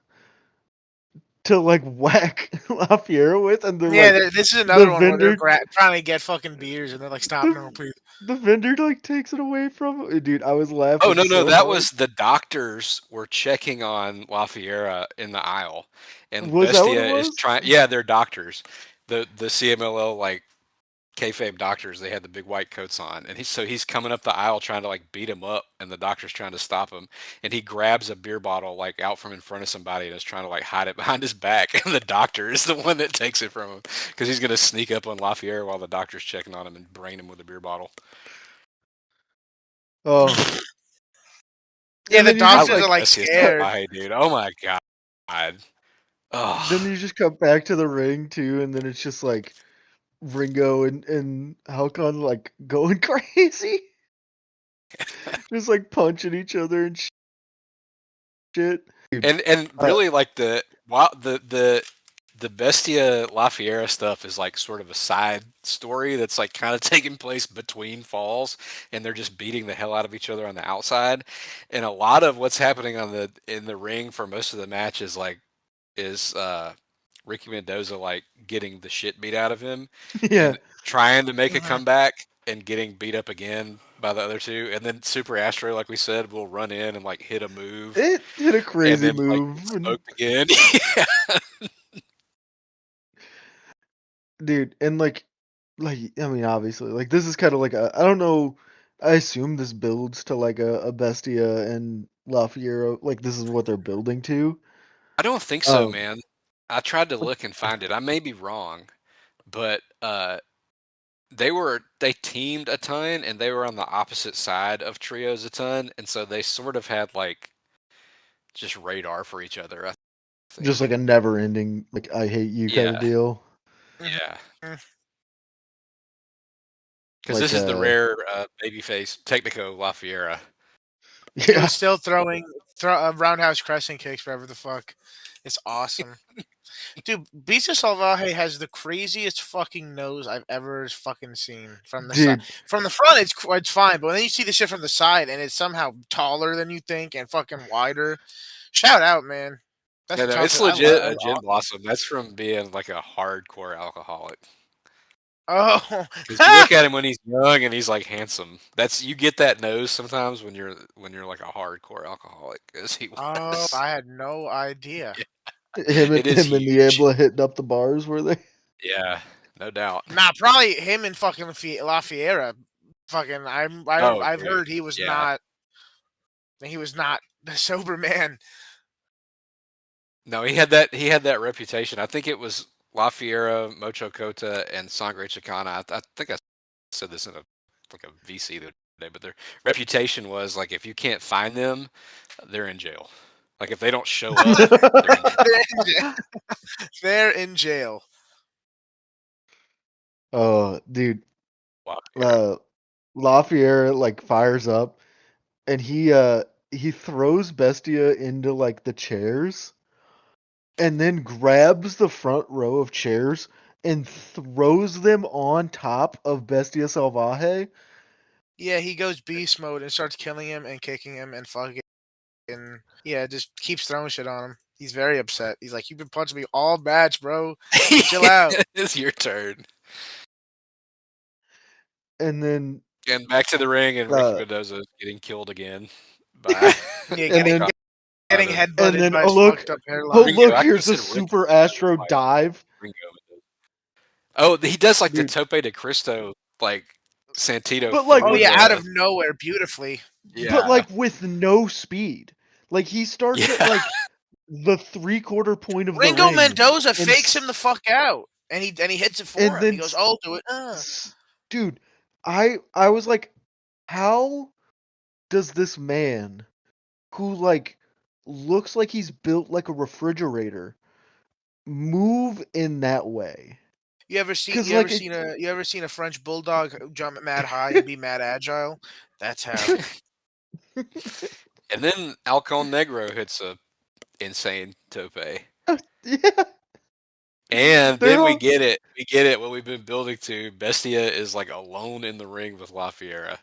to like whack LaFiera with, and then Yeah, like this is the another one where they're vendor trying to get fucking beers and they're like, stop, no, the, please. the vendor like takes it away from him. Dude, I was Oh laughing no, so that hard. was the doctors were checking on Lafayette in the aisle, and Was that what it Bestia is was? trying. Yeah, they're doctors. The CMLL like kayfabe doctors. They had the big white coats on, and he's coming up the aisle trying to like beat him up, and the doctor's trying to stop him, and he grabs a beer bottle like out from in front of somebody and is trying to like hide it behind his back, and the doctor is the one that takes it from him because he's gonna sneak up on Lafayette while the doctor's checking on him and brain him with a beer bottle. Oh, Yeah, and the then you I just doctors like are like like Bestia's so scared. high, dude. Oh my god. then Oh. you just come back to the ring too, and then it's just like Ringo and Halcon like going crazy, just like punching each other and shit. Dude, And uh, really like the Bestia Lafayette stuff is like sort of a side story that's like kind of taking place between falls, and they're just beating the hell out of each other on the outside. And a lot of what's happening in the ring for most of the match is Ricky Mendoza like getting the shit beat out of him yeah, and trying to make a Mhm. comeback and getting beat up again by the other two. And then Super Astro, like we said, will run in and like hit a move it hit a and crazy then like move, get and smoked again. dude, and like I mean, obviously, like this is kind of like a I don't know. I assume this builds to like a Bestia and Lafayette. Like this is what they're building to. I don't think so, Um, man. I tried to look and find it. I may be wrong, but they teamed a ton and they were on the opposite side of trios a ton, and so they sort of had like just radar for each other, I just like think. a never-ending, like I hate you kind of Yeah, deal. yeah. Mm. Because Like, this is the rare babyface Technico La Fiera. yeah, Still throwing roundhouse crescent kicks, whatever the fuck. It's awesome. Dude, Bisa Salvaje has the craziest fucking nose I've ever fucking seen from the side. dude, From the front, it's fine, but then you see the shit from the side, and it's somehow taller than you think and fucking wider. Shout out, man. That's No, no, it's talented. I legit love. a That's gin awesome. blossom. That's from being like a hardcore alcoholic. Oh, Because you look at him when he's young and he's like handsome. That's you get that nose sometimes when you're like a hardcore alcoholic, as he oh, was. I had no idea. him and It is him and the huge. Abla hitting up the bars, were they? Yeah, no doubt. Nah, probably him and fucking La Fiera. Fucking, Oh, I've dude. heard he was Yeah. not. He was not the sober man. No, he had that reputation. I think it was La Fiera, Mocho Cota, and Sangre Chicana. I think I said this in a VC the other day, but their reputation was like if you can't find them, they're in jail. Like if they don't show up, they're in jail. They're in jail. They're in jail. Oh, dude, La Fiera. uh, LaFiera like fires up, and he throws Bestia into like the chairs, and then grabs the front row of chairs and throws them on top of Bestia Salvaje. Yeah, he goes beast mode and starts killing him and kicking him and fucking yeah, just keeps throwing shit on him. He's very upset. He's like, "You've been punching me all match, bro. Chill out." It's your turn. And then And back to the ring, and Ricky uh Mendoza getting killed again by Yeah, and then getting Ricardo. headbutted by oh his look, fucked up oh hairline. look, Ringo. I could have here's a said Ricky super Mendoza Astro twice. dive. Ringo Mendoza. Oh, he does like the Dude, Tope de Cristo, like Santito but like Oh forward. yeah, out of nowhere, beautifully. but Yeah, like with no speed. Like he starts at yeah. like the 3/4 point of the Ringo ring Mendoza and fakes him the fuck out, and he hits it for and him. He then goes, "I'll do it." dude, I was like, how does this man who like looks like he's built like a refrigerator move in that way? You ever seen Cuz like it you ever seen a French bulldog jump mad high and be mad agile? That's how. And then Alcon Negro hits a insane Tope. yeah, And they're then we all get it. We get it. What we've been building to. Bestia is like alone in the ring with La Fiera,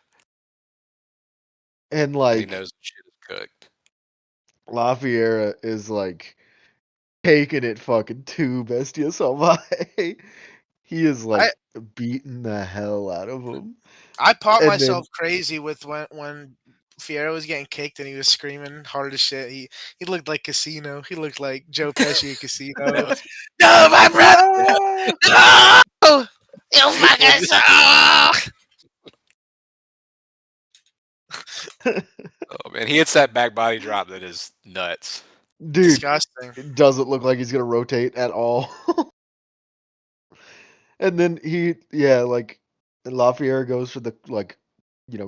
and and he like knows the shit is cooked. LaFiera is like taking it fucking to Bestia Salvaje. He is I like beating the hell out of him. I popped And then myself crazy with when Fiero was getting kicked and he was screaming hard as shit. He looked like Casino. He looked like Joe Pesci at Casino. No, my brother! ah! No! You When fucking suck! oh man, he hits that back body drop that is nuts. Dude, Disgusting. it doesn't look like he's gonna rotate at all. And then like LaFiera goes for the like,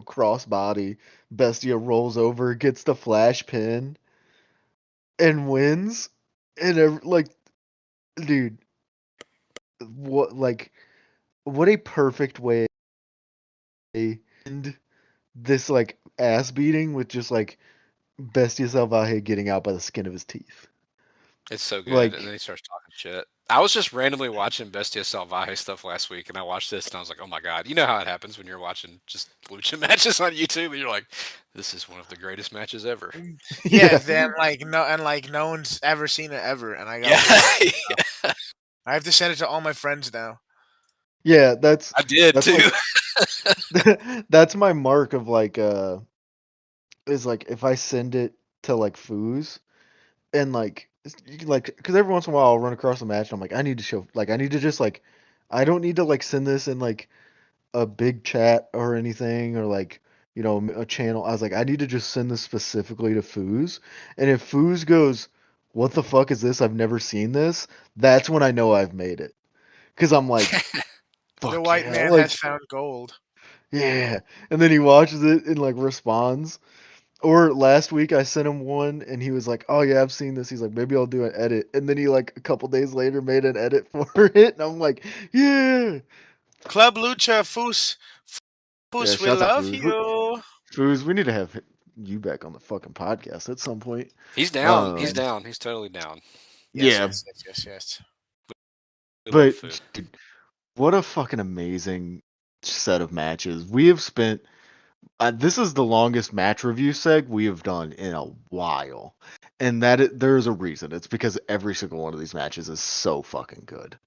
cross body. Bestia rolls over, gets the flash pin, and wins. And like, dude, what what a perfect way to end this like ass beating with just like Bestia Salvaje getting out by the skin of his teeth. It's so good. And then Like, he starts talking shit. I was just randomly watching Bestia Salvaje stuff last week, and I watched this, and I was like, "Oh my god!" You know how it happens when you're watching just lucha matches on YouTube, and you're like, "This is one of the greatest matches ever." Yeah, yeah, then like no one's ever seen it ever, and I Yeah, gotta watch it now. I have to send it to all my friends now. yeah, that's I did that's too. like that's my mark of like is like if I send it to like Foos and like you can like because every once in a while I'll run across a match and I'm like I need to show like I need to just like I don't need to like send this in like a big chat or anything or like a channel. I was like I need to just send this specifically to Foos, and if Foos goes, what the fuck is this? I've never seen this. That's when I know I've made it. Because I'm like, The fuck white yeah, man like, has found gold. yeah. And then he watches it and like responds. Or last week I sent him one and he was like, "Oh yeah, I've seen this." He's like, "Maybe I'll do an edit." And then he like a couple days later made an edit for it, and I'm like, "Yeah." Club Lucha Foos. Yeah, Foos, we shouts out love Foos. you. Foos, we need to have you back on the fucking podcast at some point. He's down. He's Um, down. He's totally down. Yes, yeah, yes, yes, yes, yes. We love but food. dude, what a fucking amazing set of matches. We have spent this is the longest match review seg we have done in a while. And there's a reason. It's because every single one of these matches is so fucking good.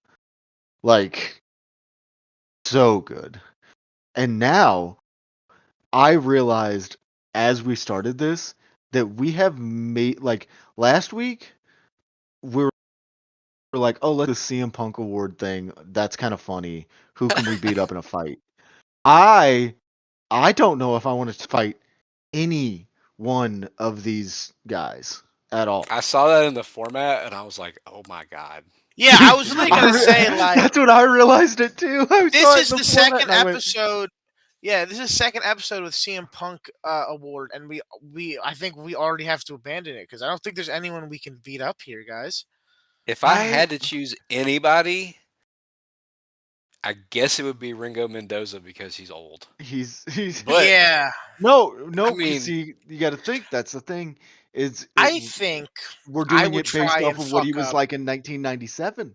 Like, so good. And now, I realized as we started this that we have made, like, last week, we were like, oh, let's do the CM Punk Award thing. That's kind of funny. Who can we beat up in a fight? I I don't know if I want to fight any one of these guys at all. I saw that in the format and I was like, oh my god. Yeah, I was really gonna say like That's when I realized it too. I this saw it is in the format second and I went, episode. Yeah, this is the second episode with CM Punk award, and I think we already have to abandon it because I don't think there's anyone we can beat up here, guys. If I had to choose anybody, I guess it would be Ringo Mendoza because he's old. he's But Yeah, no, I 'cause mean, see, you got to think that's the thing. I think We're I doing would it based try off and of what he fuck was up. like in 1997.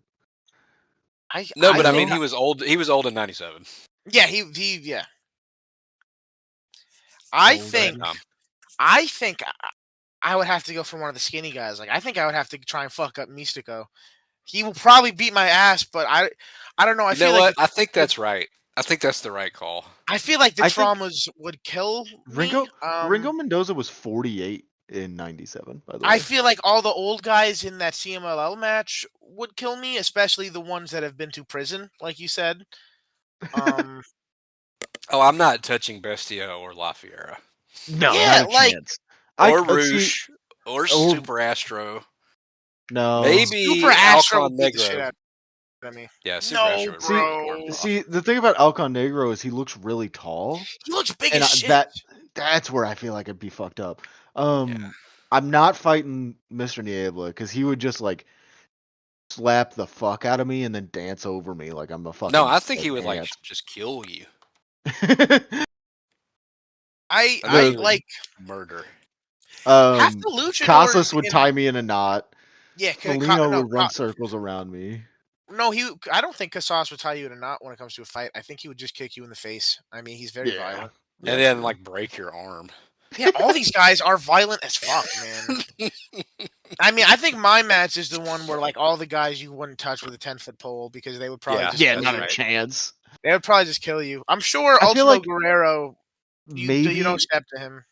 no, I but I think mean, he was old. He was old in '97. yeah yeah. I Old Go ahead, think age. Tom. I think I would have to go for one of the skinny guys. Like I think I would have to try and fuck up Mystico. He will probably beat my ass, but I don't know. I You know feel like what? I think that's right. I think that's the right call. I feel like the I think traumas would kill me. Ringo Mendoza was 48 in 97, by the I way. feel like all the old guys in that CMLL match would kill me, especially the ones that have been to prison, like you said. Um, Oh, I'm not touching Bestia or La Fiera No, yeah, not a like chance. or See, Roosh or or Super Astro. no. Super Maybe Astro Alcon would beat the shit Negro. out of me. Yeah, Super No, Astro would See, worm him bro. off. the thing about Alcon Negro is he looks really tall, He looks big and as shit. that's where I feel like I'd be fucked up. Yeah. I'm not fighting Mr. Niebla because he would just like slap the fuck out of me and then dance over me like I'm a fucking No, I think he would like ant. just kill you. I The like Murder. half the luchadors Casas would in tie me in a knot. yeah. Felino No, would run circles around me. no, I don't think Casas would tie you in a knot when it comes to a fight. I think he would just kick you in the face. I mean, he's very Yeah. violent. Yeah, And then true. like break your arm. Yeah, all these guys are violent as fuck, man. I mean, I think my match is the one where like all the guys you wouldn't touch with a 10-foot pole because they would probably Yeah. just Yeah, kill not you. a chance. They would probably just kill you. I'm sure I feel Ultimo like Guerrero, you maybe don't step to him.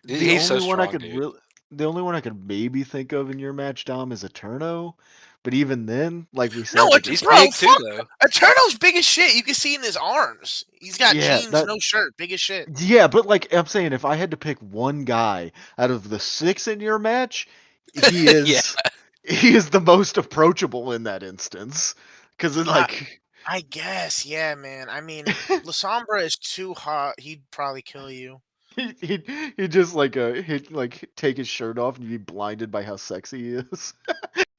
the He's so only one I strong, could dude. the only one I could maybe think of in your match, Dom, is Eterno. But even then, like we said, No, like He's bro, big too, fuck. though. Eterno's big as shit. You can see in his arms. He's got yeah, jeans, no shirt, big as shit. yeah, but like I'm saying, if I had to pick one guy out of the 6 in your match, he Yeah. is the most approachable in that instance. Because like I guess, yeah, man. I mean, La Sombra is too hot. He'd probably kill you. he'd just like he'd like take his shirt off and you'd be blinded by how sexy he is.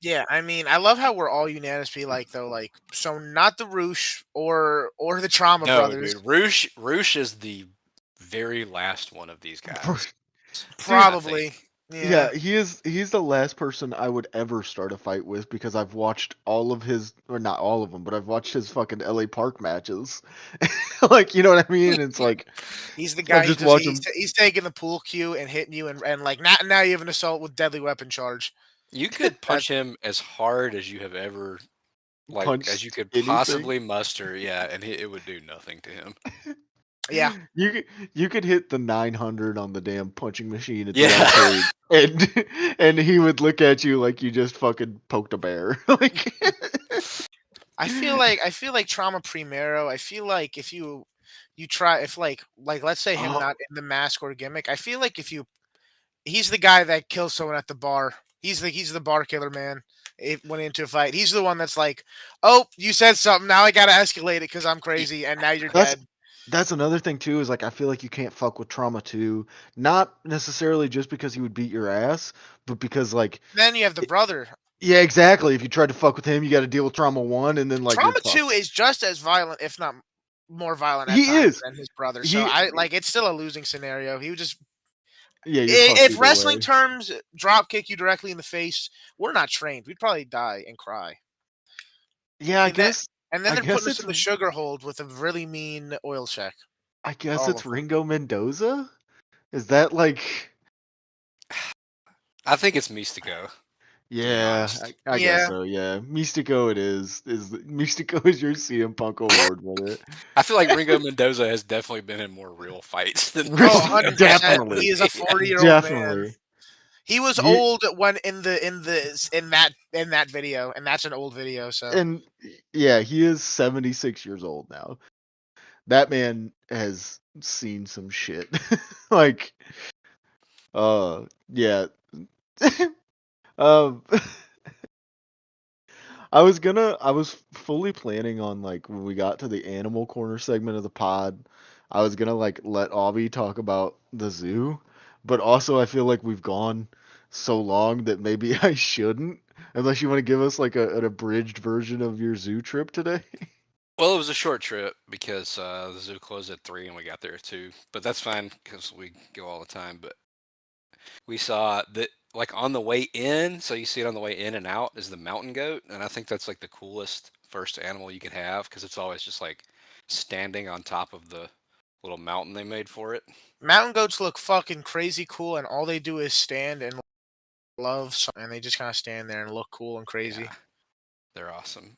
Yeah, I mean, I love how we're all unanimously like though, like so not the Roosh or the Trauma No, Brothers. dude. Roosh is the very last one of these guys. Probably. Yeah, he's the last person I would ever start a fight with because I've watched all of his, or not all of them, but I've watched his fucking LA Park matches. Like, you know what I mean? It's like He's the I guy just watch him he's taking the pool cue and hitting you and like now you have an assault with deadly weapon charge. You could punch him as hard as you have ever, like, as punch you could anything. possibly muster. Yeah, and it would do nothing to him. Yeah. You could hit the 900 on the damn punching machine at the Yeah. arcade, and he would look at you like you just fucking poked a bear. Like I feel like Trauma Primero. I feel like if you try if like let's say him Oh. not in the mask or gimmick. I feel like if you he's the guy that kills someone at the bar He's the bar killer, man. It went into a fight. He's the one that's like, "Oh, you said something. Now I gotta escalate it because I'm crazy, and now you're That's dead." that's another thing too. Is like I feel like you can't fuck with Trauma 2, not necessarily just because he would beat your ass, but because like, Then you have the brother. yeah, exactly. If you tried to fuck with him, you got to deal with Trauma 1, and then like you're Trauma 2 fucked. is just as violent, if not more violent at He times is. than his brother. So He I like it's still a losing scenario. He would just Yeah, you're fucked if either wrestling way. terms drop kick you directly in the face, we're not trained. We'd probably die and cry. Yeah, I And then guess and then I they're guess putting us it's in the sugar hold with a really mean oil check. I guess All it's of them. Ringo Mendoza. Is that like? I think it's Mystico, to be Yeah, honest. I guess Yeah. so. Yeah, Mystico it is. Mystico is your CM Punk award winner. I feel like Ringo Mendoza has definitely been in more real fights than Oh, Mystico 100%. has. Definitely, He is a Yeah. 40-year-old man. definitely. He was You old when in that video, and that's an old video. So and yeah, he is 76 years old now. That man has seen some shit. Like, yeah. um, I was fully planning on like when we got to the animal corner segment of the pod, I was gonna like let Avi talk about the zoo, but also I feel like we've gone so long that maybe I shouldn't, unless you want to give us like an abridged version of your zoo trip today. Well, it was a short trip because the zoo closed at 3 and we got there at 2. But that's fine because we go all the time. But we saw that, like, on the way in, so you see it on the way in and out, is the mountain goat. And I think that's like the coolest first animal you could have because it's always just like standing on top of the little mountain they made for it. mountain goats look fucking crazy cool, and all they do is stand and love, and they just kind of stand there and look cool and crazy. Yeah, they're awesome.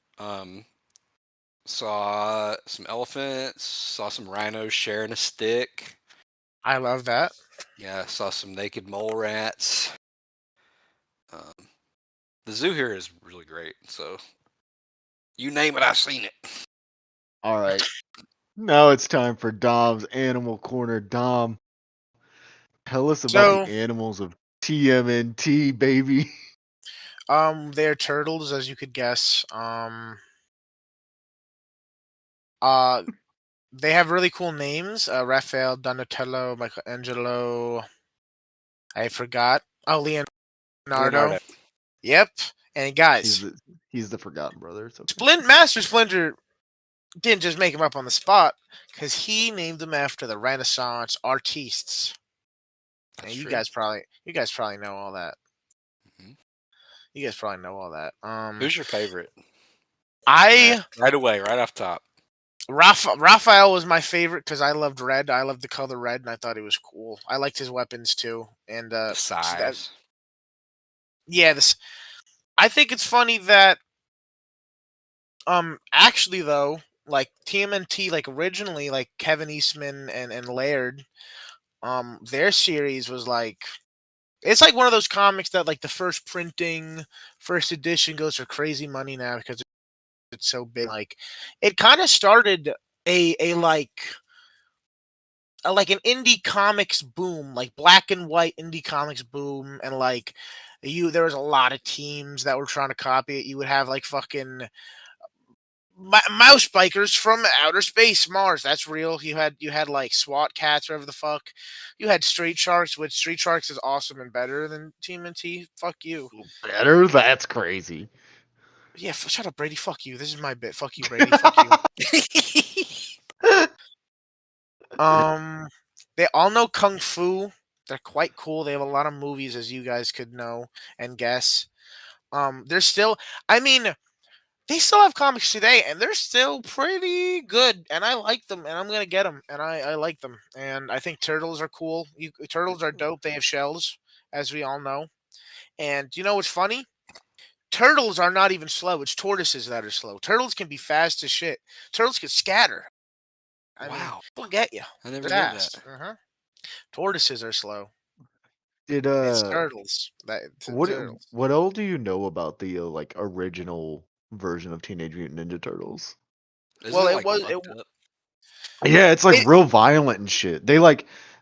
Saw some elephants, saw some rhinos sharing a stick. I love that. Yeah, saw some naked mole rats. Um, the zoo here is really great. So you name it, I've seen it. All right, now it's time for Dom's Animal Corner. Dom, tell us about the So, animals of TMNT, baby. they're turtles, as you could guess. Uh, they have really cool names. Raphael, Donatello, Michelangelo. I forgot. Oh, Leonardo. Leonardo. Yep. And guys, He's the forgotten brother. It's okay. Master Splinter didn't just make him up on the spot because he named them after the Renaissance artistes. That's And true. you guys probably know all that. Mhm. You guys probably know all that. Who's your favorite? I Right away, right off top. Raphael was my favorite because I loved red. I loved the color red, and I thought he was cool. I liked his weapons too, and The size. yeah, this. I think it's funny that actually though, like TMNT, like originally, like Kevin Eastman and Laird, their series was like it's like one of those comics that like the first printing, first edition goes for crazy money now because it's so big. Like it kind of started a like an indie comics boom, like black and white indie comics boom, and like there was a lot of teams that were trying to copy it. You would have like fucking mouse bikers from outer space, Mars. That's real. You had like SWAT cats, whatever the fuck. You had Street Sharks, which Street Sharks is awesome and better than Team NT. Fuck you. Better? That's crazy. Yeah, shut up, Brady. Fuck you. This is my bit. Fuck you, Brady. Fuck you. They all know kung fu. They're quite cool. They have a lot of movies, as you guys could know and guess. They're still. I mean, they still have comics today, and they're still pretty good. And I like them, and I'm gonna get them, and I like them. And I think turtles are cool. Turtles are dope. They have shells, as we all know. And you know what's funny? Turtles are not even slow. It's tortoises that are slow. Turtles can be fast as shit. Turtles can scatter. I mean, Wow. they'll get you. I never They're knew that. fast. Tortoises are slow. Did It's turtles. Turtles. what all do you know about the like original version of Teenage Mutant Ninja Turtles? Isn't Well, it it like was fucked up? Yeah, it's like it, real violent and shit.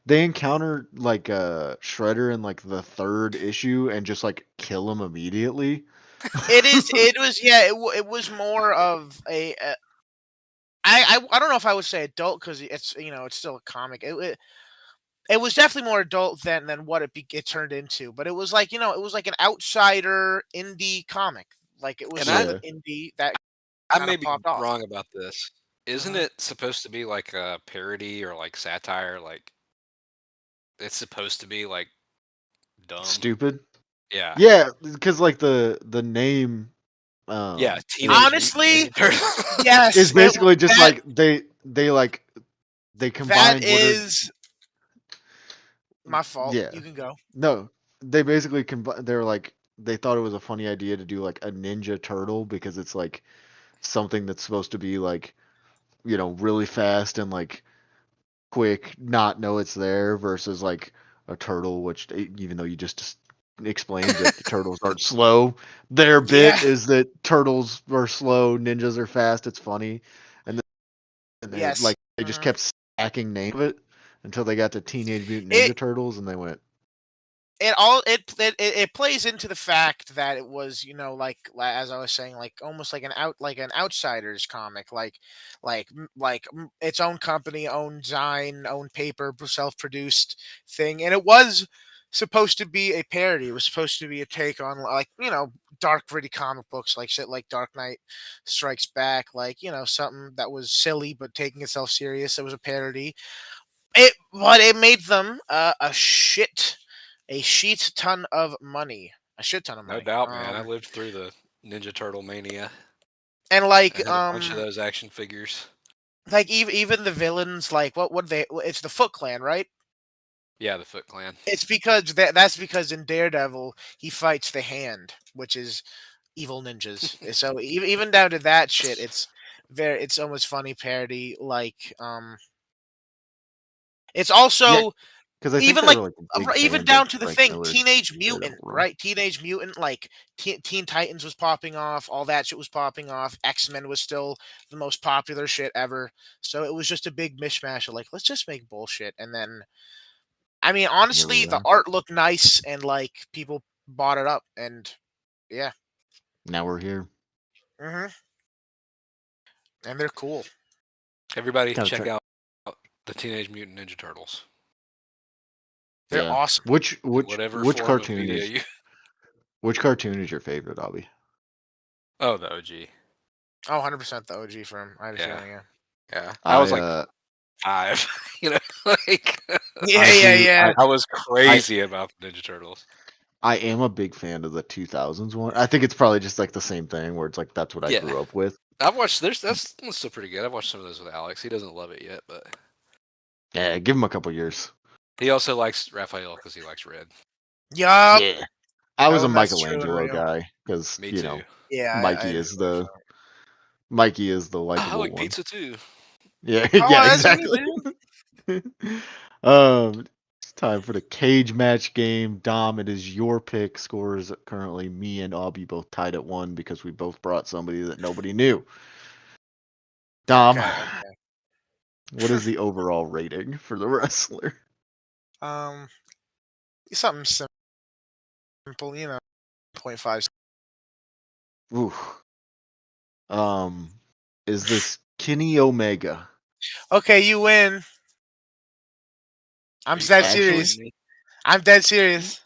they encounter like Shredder in like the third issue and just like kill him immediately. It is. It was. Yeah. It was more of a. I don't know if I would say adult because it's it's still a comic. It was definitely more adult than what it turned into. But it was like it was like an outsider indie comic. Like it was And something Yeah. indie that I kind may of be popped off. wrong about this. Isn't Mhm. it supposed to be like a parody or like satire? Like it's supposed to be like dumb. Stupid. Yeah. Yeah, because like the name Yeah. is Teenage Mutant Honestly, Ninja Turtles. is yes. basically just That like they like they that combined what are is my fault. yeah. You can go. No, they basically they're like they thought it was a funny idea to do like a ninja turtle because it's like something that's supposed to be like, really fast and like quick, not know it's there versus like a turtle, which even though you just explained that the turtles aren't slow, their Yeah. bit is that turtles are slow, ninjas are fast. It's funny, and then Yes. they just kept stacking name of it until they got to Teenage Mutant It Ninja Turtles, and they went, it plays into the fact that it was as I was saying like almost like an outsiders comic its own company, own design, own paper, self produced thing, and it was supposed to be a parody. It was supposed to be a take on dark gritty comic books like shit like Dark Knight Strikes Back, something that was silly but taking itself serious. It was a parody. But it made them a shit ton of money, a shit ton of No money. doubt, man. I lived through the Ninja Turtle mania. And I had a bunch of those action figures. even the villains, like what they, it's the Foot Clan, right? Yeah, the Foot Clan. It's because that's because in Daredevil he fights the Hand, which is evil ninjas. So even down to that shit, it's almost funny parody. It's yeah, also because I think even they like were like big even fans of down to the Frank thing Miller's Teenage Mutant, Daredevil. right? Teenage Mutant, like Teen Titans was popping off, all that shit was popping off. X-Men was still the most popular shit ever. So it was just a big mishmash of like, let's just make bullshit. And then I mean, Here we honestly, the are. art looked nice and like people bought it up, and yeah. Now we're here. hmm And they're cool. Everybody, Gotta check check. out the Teenage Mutant Ninja Turtles. They're Yeah. awesome. Which In which whatever which form of cartoon media is you. which cartoon is your favorite, Obby? Oh, the OG. Oh, 100% the OG from I had a Yeah. feeling, yeah. Yeah. I was I like 5. Like Yeah, I yeah, do yeah. I was I crazy about the Ninja Turtles. I am a big fan of the 2000s one. I think it's probably just like the same thing where it's like that's what I Yeah. grew up with. I've watched that's still pretty good. I've watched some of those with Alex. He doesn't love it yet, but Yeah, give him a couple years. he also likes Raphael because he likes red. Yup. Yeah. I was Tell a them that's true and Michelangelo real. guy because, Me too. Yeah, I Mikey had a is feeling the for it. Mikey is the I likable like one. pizza too. Yeah, Oh, yeah, that's me, exactly. dude. It's time for the cage match game. Dom, it is your pick. Scores currently me and Albie both tied at 1 because we both brought somebody that nobody knew. Dom, Okay. what is the overall rating for the wrestler? Um, something simple, 0.5. Ooh. Um, is this Kenny Omega? Okay, you win. I'm Are you dead fucking Actually, kidding serious. me? I'm dead serious.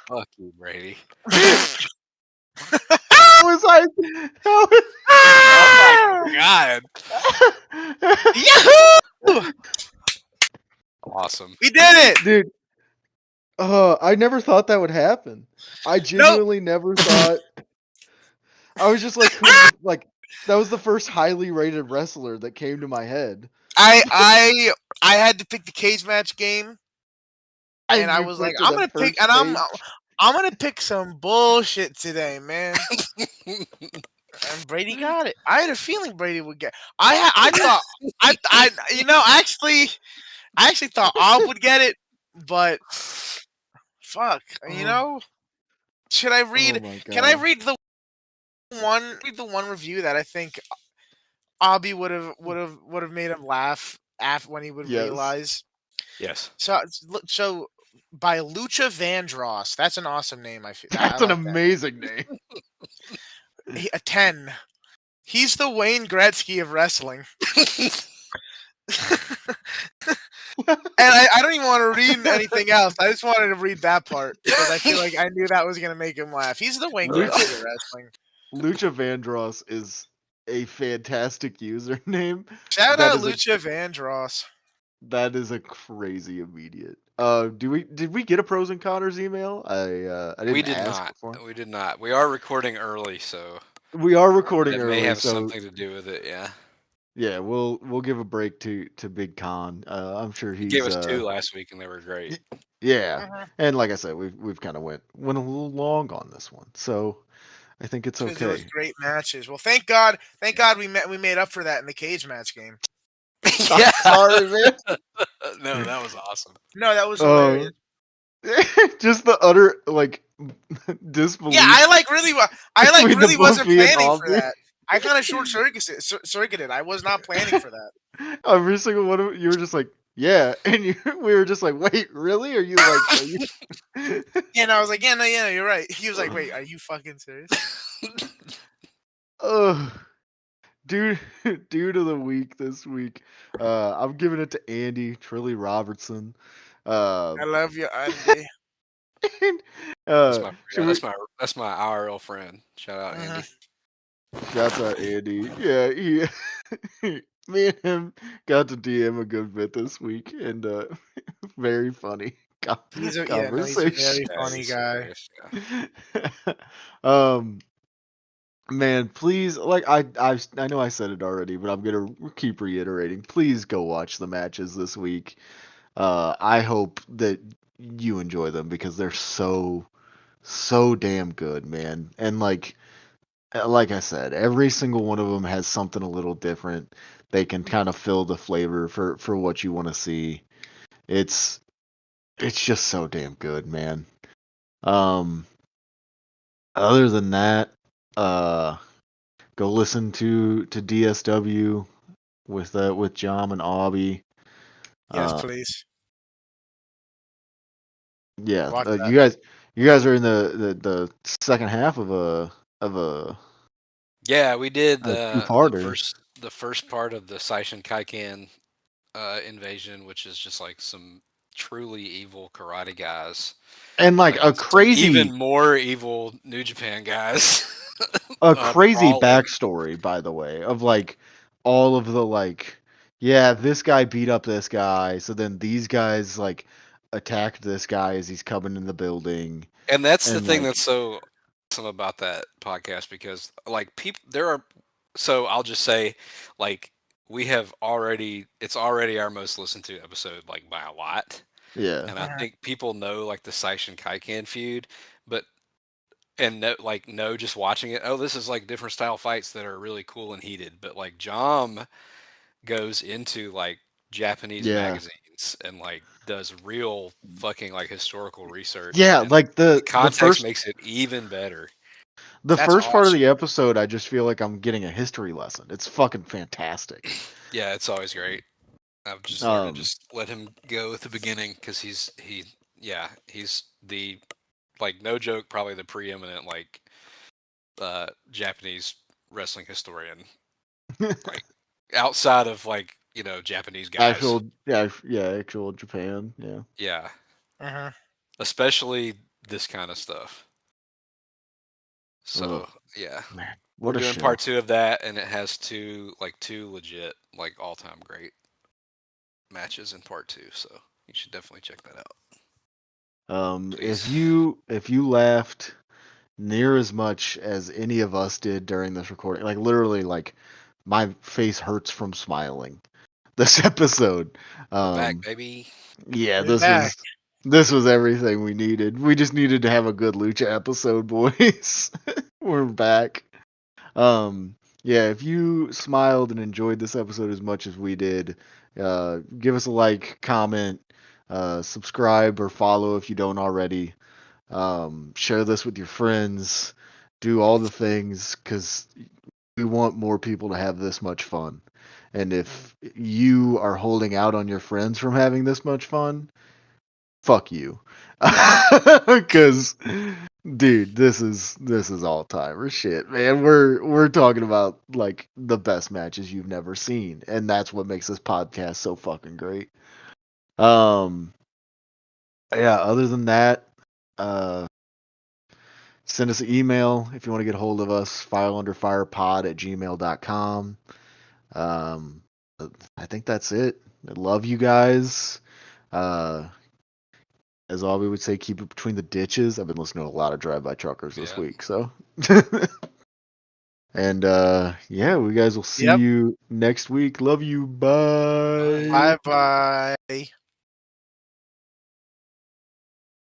Fuck you, Brady. how was I? How Oh my god. Yahoo! Awesome. We did it. Dude, I never thought that would happen. I Nope. genuinely never thought. I was just like, who's the like? That was the first highly rated wrestler that came to my head. I I I had to pick the cage match game, and And I you was like, picked it I'm at gonna pick, first and cage. I'm gonna pick some bullshit today, man. And Brady got it. I had a feeling Brady would get. I thought I I actually thought Ob would get it, but fuck, Oh, should I oh read? my Can I god. read the one review that I think Obby would have made him laugh when he would Yes. realize? Yes. So by Lucha Vandross. That's an awesome name. I That's an like that. amazing name. A 10. He's the Wayne Gretzky of wrestling. And I don't even want to read anything else. I just wanted to read that part because I feel like I knew that was going to make him laugh. He's the Wayne Gretzky of wrestling. Lucha Vandross is a fantastic username. Shout That out is a Lucha Vandross. that is a crazy immediate. Did we get a pros and cons email? I didn't We did ask not. before. We did not. We are recording early, so We are recording it may early, have so something to do with it. Yeah. yeah, we'll give a break to Big Con. I'm sure He gave he's us 2 last week, and they were great. yeah. Mhm. And like I said, we've kind of went a little long on this one, so I think it's Because there was okay. great matches. Well, thank God we made up for that in the cage match game. Yeah. Sorry, man. No, that was awesome. No, that was hilarious. Just the utter like disbelief. Yeah, I between the wasn't Buffy and planning for Aubrey. that. I kind of circuited. I was not planning for that. Every single one of you were just like, yeah, and we were just like, wait, really? Are you? And I was like, yeah, no, you're right. He was like, wait, are you fucking serious? Ugh. Dude, dude of the week this week. I'm giving it to Andy Trilly Robertson. I love you, Andy. And, That's my should we? that's my IRL friend. Shout out Mhm. Andy. Shouts out Andy. Yeah, me and him got to DM a good bit this week, and very funny He's a conversation. very funny he's guy. hilarious, yeah. um, man, please, like I know I said it already, but I'm gonna keep reiterating. Please go watch the matches this week. I hope that you enjoy them because they're so damn good, man. And like I said, every single one of them has something a little different. They can kind of fill the flavor for what you want to see. It's just so damn good, man. Um, other than that, uh, go listen to DSW with Jom and Aubie. Yes, Uh, please. yeah, Watch that. you guys are in the second half of Yeah, we did a the two-parter. first part of the Seishin Kaikan invasion, which is just like some truly evil karate guys, And like like some even more evil New Japan guys. crazy Brawling. backstory, by the way, of like all of the like, yeah, this guy beat up this guy, so then these guys like attacked this guy as he's coming in the building, And that's the and thing like, that's so awesome about that podcast because like people there are so I'll just say like we have already it's already our most listened to episode like by a lot. yeah, And I Mhm. think people know like the Seishin Kaikan feud, but and no just watching it, oh this is like different style fights that are really cool and heated. But like Jom goes into like Japanese yeah, magazines and like does real fucking like historical research yeah, and like the context makes it even better. the That's first part of awesome. the episode, I just feel like I'm getting a history lesson. It's fucking fantastic. Yeah, it's always great. I've just learned to Um, just let him go at the beginning because he's the like no joke probably the preeminent like Japanese wrestling historian like outside of like Japanese guys. actual Japan, yeah. Yeah, Mhm. especially this kind of stuff. Ugh, So yeah, man, we're what a doing show. part 2 of that, and it has two legit like all time great matches in part 2. So you should definitely check that out. If Please. you laughed near as much as any of us did during this recording, like literally, like my face hurts from smiling. This episode, We're back, um, baby. yeah, We're back. this was everything we needed. We just needed to have a good lucha episode, boys. We're back. Um, yeah, if you smiled and enjoyed this episode as much as we did, give us a like, comment, subscribe or follow if you don't already. Share this with your friends. Do all the things because we want more people to have this much fun. And if you are holding out on your friends from having this much fun, fuck you. Because, dude, this is all timer shit, man. We're talking about like the best matches you've never seen, and that's what makes this podcast so fucking great. Yeah. Other than that, send us an email if you want to get a hold of us. fileunderfirepod@gmail.com. Um, I think that's it. I love you guys. As always, we would say, keep it between the ditches. I've been listening to a lot of drive-by truckers this Yeah. week, so. And yeah, we guys will see Yep. you next week. Love you. Bye. Bye bye.